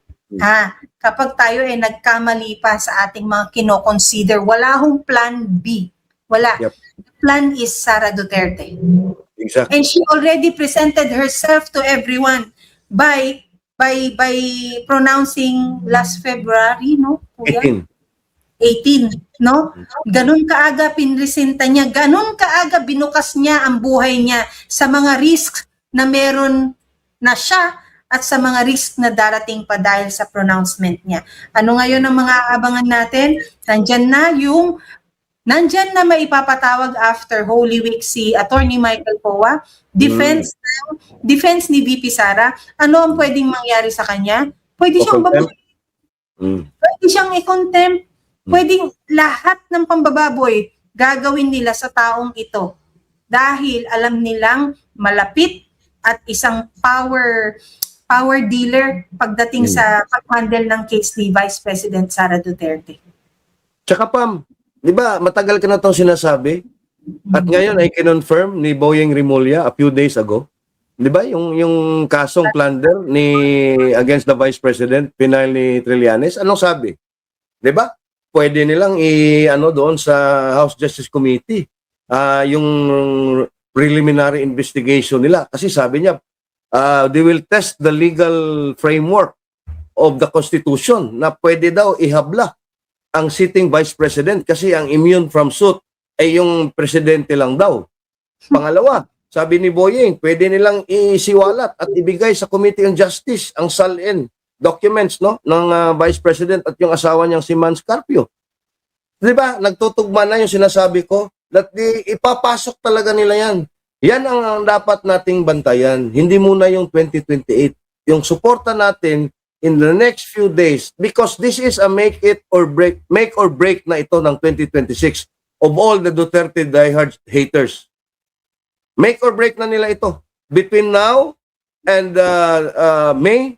Kapag tayo ay nagkamali pa sa ating mga kinoconsider, wala hong plan B. Wala. Yep. The plan is Sara Duterte. Exactly. And she already presented herself to everyone by pronouncing last February, no? Kuya? 18, no? Ganun kaaga pinresenta niya, ganun kaaga binukas niya ang buhay niya sa mga risks na meron na siya at sa mga risk na darating pa dahil sa pronouncement niya. Ano ngayon ang mga aabangan natin? Nandyan na maipapatawag after Holy Week si Attorney Michael Poa, defense ni VP Sara. Ano ang pwedeng mangyari sa kanya? Pwede siyang pwede siyang i-contempt. Pwedeng lahat ng pambababoy gagawin nila sa taong ito dahil alam nilang malapit at isang power dealer pagdating sa pag-handle ng case ni Vice President Sara Duterte. Tsaka Pam, di ba matagal ka na itong sinasabi at ngayon ay kinonfirm ni Boyeng Rimulya a few days ago. Di ba yung kasong plunder against the Vice President, Pinal ni Trillanes, anong sabi? Di ba? Pwede nilang doon sa House Justice Committee yung preliminary investigation nila kasi sabi niya they will test the legal framework of the Constitution na pwede daw ihabla ang sitting Vice President kasi ang immune from suit ay yung presidente lang daw. Pangalawa, sabi ni Boyeng, pwede nilang isiwalat at ibigay sa Committee on Justice ang SALN documents ng Vice President at yung asawa niyang si Mans Carpio. 'Di ba? Nagtutugma na yung sinasabi ko that ipapasok talaga nila yan. Yan ang dapat nating bantayan. Hindi muna yung 2028. Yung suporta natin in the next few days because this is a make or break na ito ng 2026 of all the Duterte diehard haters. Make or break na nila ito. Between now and May,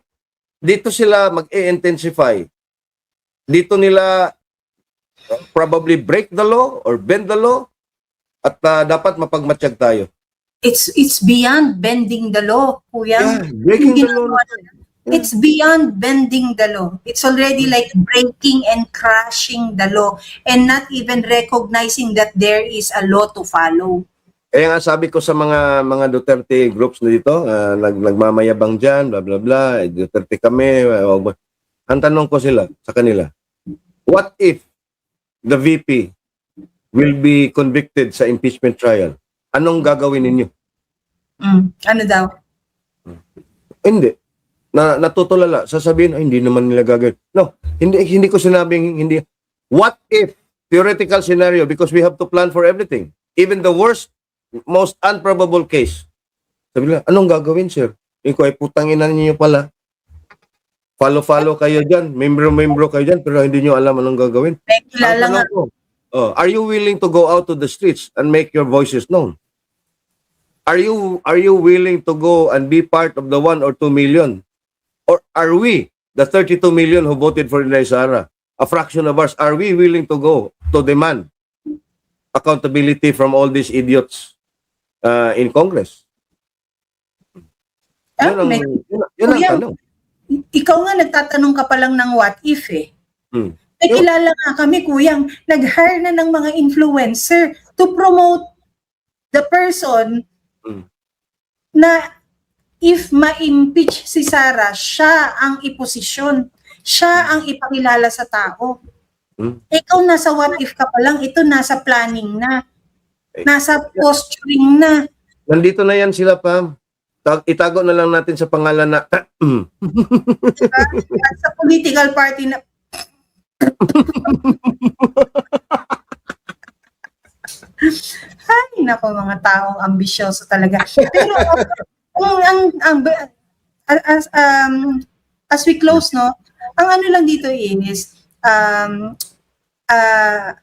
dito sila mag-intensify. Dito nila probably break the law or bend the law at dapat mapagmatsyag tayo. It's beyond bending the law, Kuya. Yeah, breaking the law. It's beyond bending the law. It's already like breaking and crashing the law and not even recognizing that there is a law to follow. Kaya nga sabi ko sa mga Duterte groups na dito, nagmamayabang dyan, blah blah blah, Duterte kami. ang tanong ko sa kanila, what if the VP will be convicted sa impeachment trial? Anong gagawin ninyo? Ano daw? Hindi. Natutulala. Sasabihin, ay, hindi naman nila gagawin. No, hindi ko sinabing hindi. What if, theoretical scenario, because we have to plan for everything. Even the worst, most improbable case. Sabi nila, anong gagawin, sir? Ikaw ay putanginan niyo pala. Follow kayo dyan. Membro kayo dyan, pero hindi niyo alam anong gagawin. May kilala nga. Are you willing to go out to the streets and make your voices known? Are you willing to go and be part of the 1 or 2 million? Or are we, the 32 million who voted for Inday Sara, a fraction of us, are we willing to go to demand accountability from all these idiots in Congress? Yun ang tanong. Ikaw nga nagtatanong ka pa lang ng what if eh. May kilala nga kami, kuyang, nag-hire na ng mga influencer to promote the person na if ma-impeach si Sara, siya ang iposisyon. Siya ang ipakilala sa tao. Ikaw nasa what if ka pa lang, ito nasa planning na. Nasa posturing na. Nandito na yan sila, Pam. Itago na lang natin sa pangalan na Diba? At sa political party na ay, nako, mga taong ambisyoso talaga. Pero as we close, no, ang ano lang dito is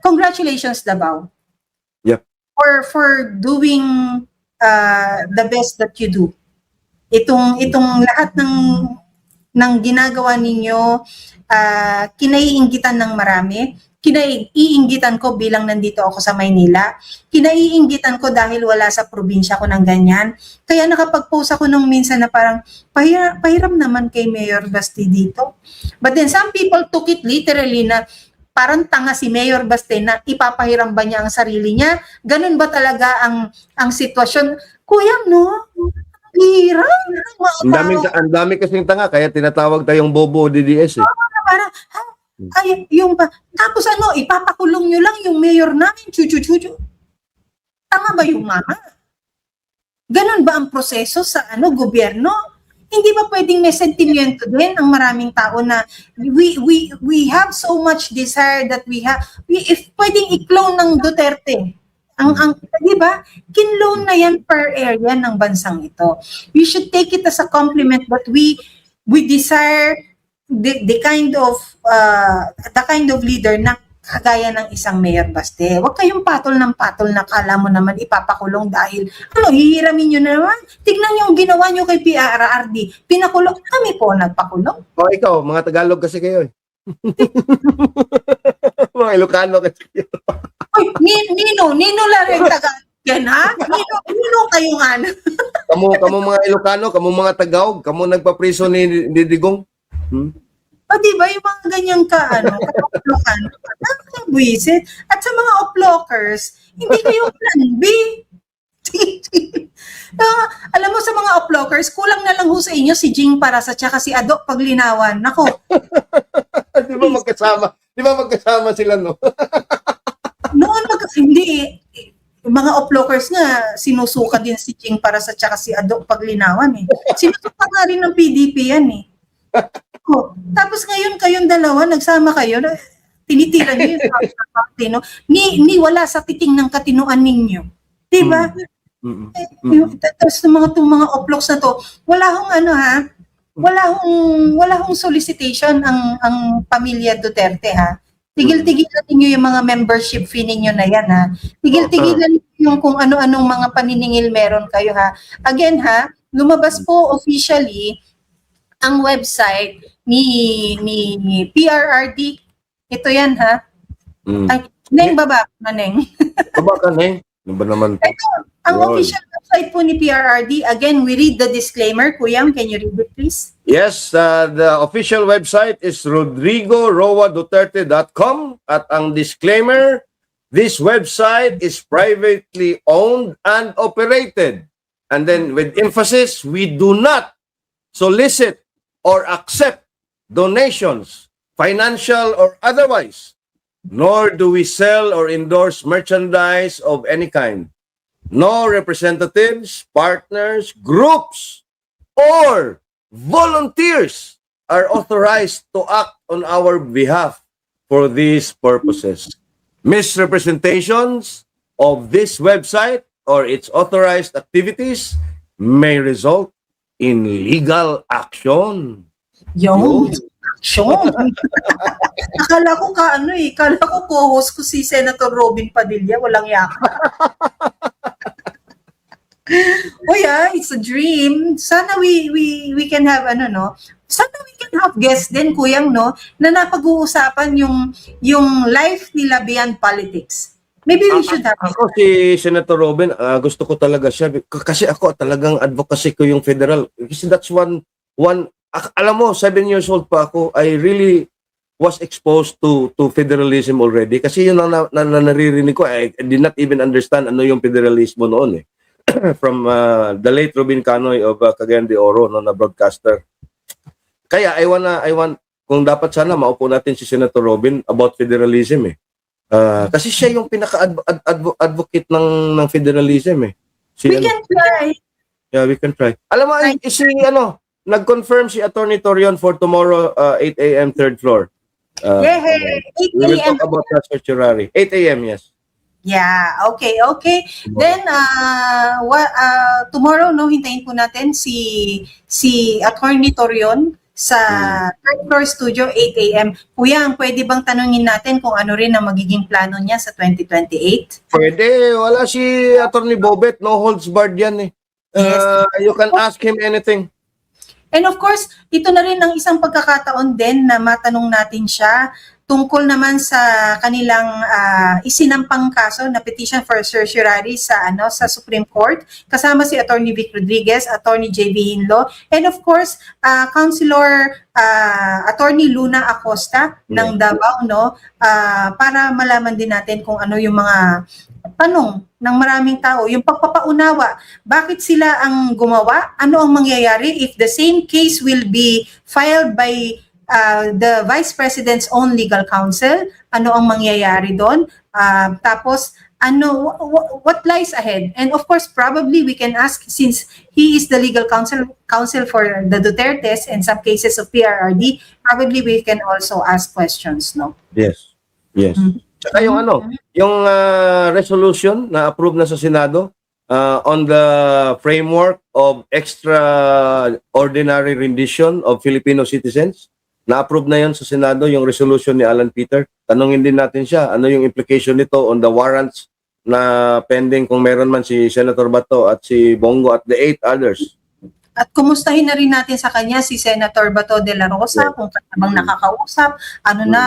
congratulations, Davao. Yep. For doing the best that you do. Itong lahat ng ginagawa ninyo, kinaiinggitan ng marami. Kinaiinggitan ko bilang nandito ako sa Maynila. Kinaiinggitan ko dahil wala sa probinsya ko ng ganyan. Kaya nakapag-post ako nung minsan na parang, pahiram naman kay Mayor Basti dito. But then some people took it literally na parang tanga si Mayor Basti na ipapahiram ba niya ang sarili niya? Ganun ba talaga ang sitwasyon? Kuya, no? Hirap. ang dami kasing tanga, kaya tinatawag tayong bobo DDS eh. Parang, ay, yung ba, tapos ano, ipapakulong nyo lang yung mayor namin, chuchu-chuchu. Tama ba yung mama? Ganon ba ang proseso sa gobyerno? Hindi ba pwedeng may sentimento din ang maraming tao na we have so much desire that if pwedeng i-clone ng Duterte, di ba? Kinloan na yan per area ng bansang ito. We should take it as a compliment that we desire the kind of leader na kagaya ng isang Mayor Baste. Huwag kayong patol ng patol na kala mo naman ipapakulong dahil hihiramin nyo na naman. Tignan nyo ang ginawa nyo kay PRRD. Pinakulong. Kami po nagpakulong. O ikaw, mga Tagalog kasi kayo eh. Mga Ilocano kasi kayo. Oy, Nino lang yung Tagalog yan, ha? Nino kayo nga. Kamu mga Ilocano, kamu mga Tagaog, kamu nagpapriso ni Digong. O diba, yung mga ganyang ka-oplokan, nakakabwisit. At sa mga oplokers, hindi kayo plan B. Alam mo, sa mga oplokers, kulang na lang ho sa inyo si Jing Paras at saka si Ado Paglinawan. Nako. Di ba magkasama sila, no? Noon, hindi. Yung mga oplokers nga, sinusuka din si Jing Paras at saka si Ado Paglinawan eh. Sinusuka nga rin ng PDP yan eh. Tapos ngayon kayong dalawa, nagsama kayo, tinitira niyo yung party, no? Ni wala sa titing ng katinuan ninyo. Diba? Tapos mga oploks na to, wala hong solicitation ang pamilya Duterte, ha? Tigil-tigilan ninyo yung mga membership fee ninyo na yan, ha? Tigil-tigilan ninyo yung kung ano-anong mga paniningil meron kayo, ha? Again, ha? Lumabas po officially ang website ni PRRD. Ito yan, ha? Ay, Neng, baba na, Neng. Baba ka, Neng. Ano ba naman? Ito, ang official website po ni PRRD. Again, we read the disclaimer. Kuyang, can you read it, please? Yes, the official website is rodrigoroaduterte.com at ang disclaimer, this website is privately owned and operated. And then with emphasis, we do not solicit or accept donations, financial or otherwise, nor do we sell or endorse merchandise of any kind. No representatives, partners, groups, or volunteers are authorized to act on our behalf for these purposes. Misrepresentations of this website or its authorized activities may result in legal action. Yung action. Akala ko akala ko co-host ko si Senator Robin Padilla, walang yaka. It's a dream. Sana we can have sana we can have guests din kuyang na napag-uusapan yung life nila beyond politics. Maybe we should have Ako si Senator Robin, gusto ko talaga siya kasi ako talagang advocacy ko yung federal. Kasi that's one alam mo, 7 years old pa ako, I really was exposed to federalism already kasi yun ang naririnig ko. I did not even understand ano yung federalismo noon from the late Robin Canoy of Cagayan de Oro, na broadcaster. Kaya I want kung dapat sana maupo natin si Senator Robin about federalism kasi siya yung pinaka-advocate ng federalism We can try. Yeah, we can try. Alam mo, nag-confirm si Attorney Torion for tomorrow 8 a.m. third floor. Yay! 8 We will a.m. talk about that certiorari. 8 a.m. yes. Yeah, okay. Then tomorrow hintayin po natin si Attorney Torion sa third floor studio 8 a.m. Kuya, pwede bang tanungin natin kung ano rin ang magiging plano niya sa 2028? Pwede, wala si Attorney Bobet, no holds barred yan Yes. You can ask him anything. And of course, ito na rin ang isang pagkakataon din na matanong natin siya tungkol naman sa kanilang isinampang kaso na petition for certiorari sa Supreme Court, kasama si Attorney Vic Rodriguez, Attorney JV Hinlo, and of course Councilor Attorney Luna Acosta ng Davao, para malaman din natin kung ano yung mga tanong ng maraming tao, yung pagpapaunawa, bakit sila ang gumawa, ano ang mangyayari if the same case will be filed by the Vice President's own legal counsel, ano ang mangyayari doon, tapos what lies ahead. And of course, probably we can ask, since he is the legal counsel for the Dutertes and some cases of PRRD, probably we can also ask questions, no? Yes. Tsaka yung resolution na approve na sa Senado on the framework of extraordinary rendition of Filipino citizens. Na-approve na yon sa Senado yung resolution ni Alan Peter. Tanungin din natin siya, ano yung implication nito on the warrants na pending kung meron man si Senator Bato at si Bongo at the 8 others. At kumustahin na rin natin sa kanya si Senator Bato de la Rosa, kung bang nakakausap,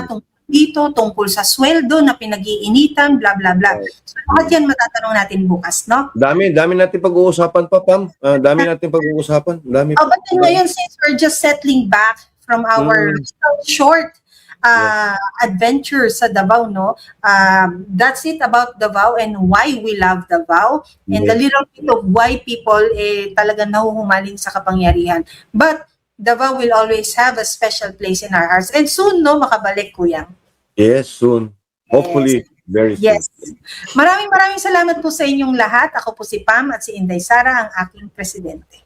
tungkol dito, tungkol sa sweldo na pinag-iinitan, bla bla bla. So lahat yan matatanong natin bukas, no? Dami natin pag-uusapan pa, Pam. Dami natin pag-uusapan. But then ngayon, since we're just settling back from our short adventure sa Davao, no? That's it about Davao and why we love Davao and a little bit of why people talagang nahuhumaling sa kapangyarihan. But Davao will always have a special place in our hearts. And soon, makabalik, Kuya. Yes, soon. Hopefully, very soon. Yes. Maraming salamat po sa inyong lahat. Ako po si Pam at si Inday Sara, ang aking presidente.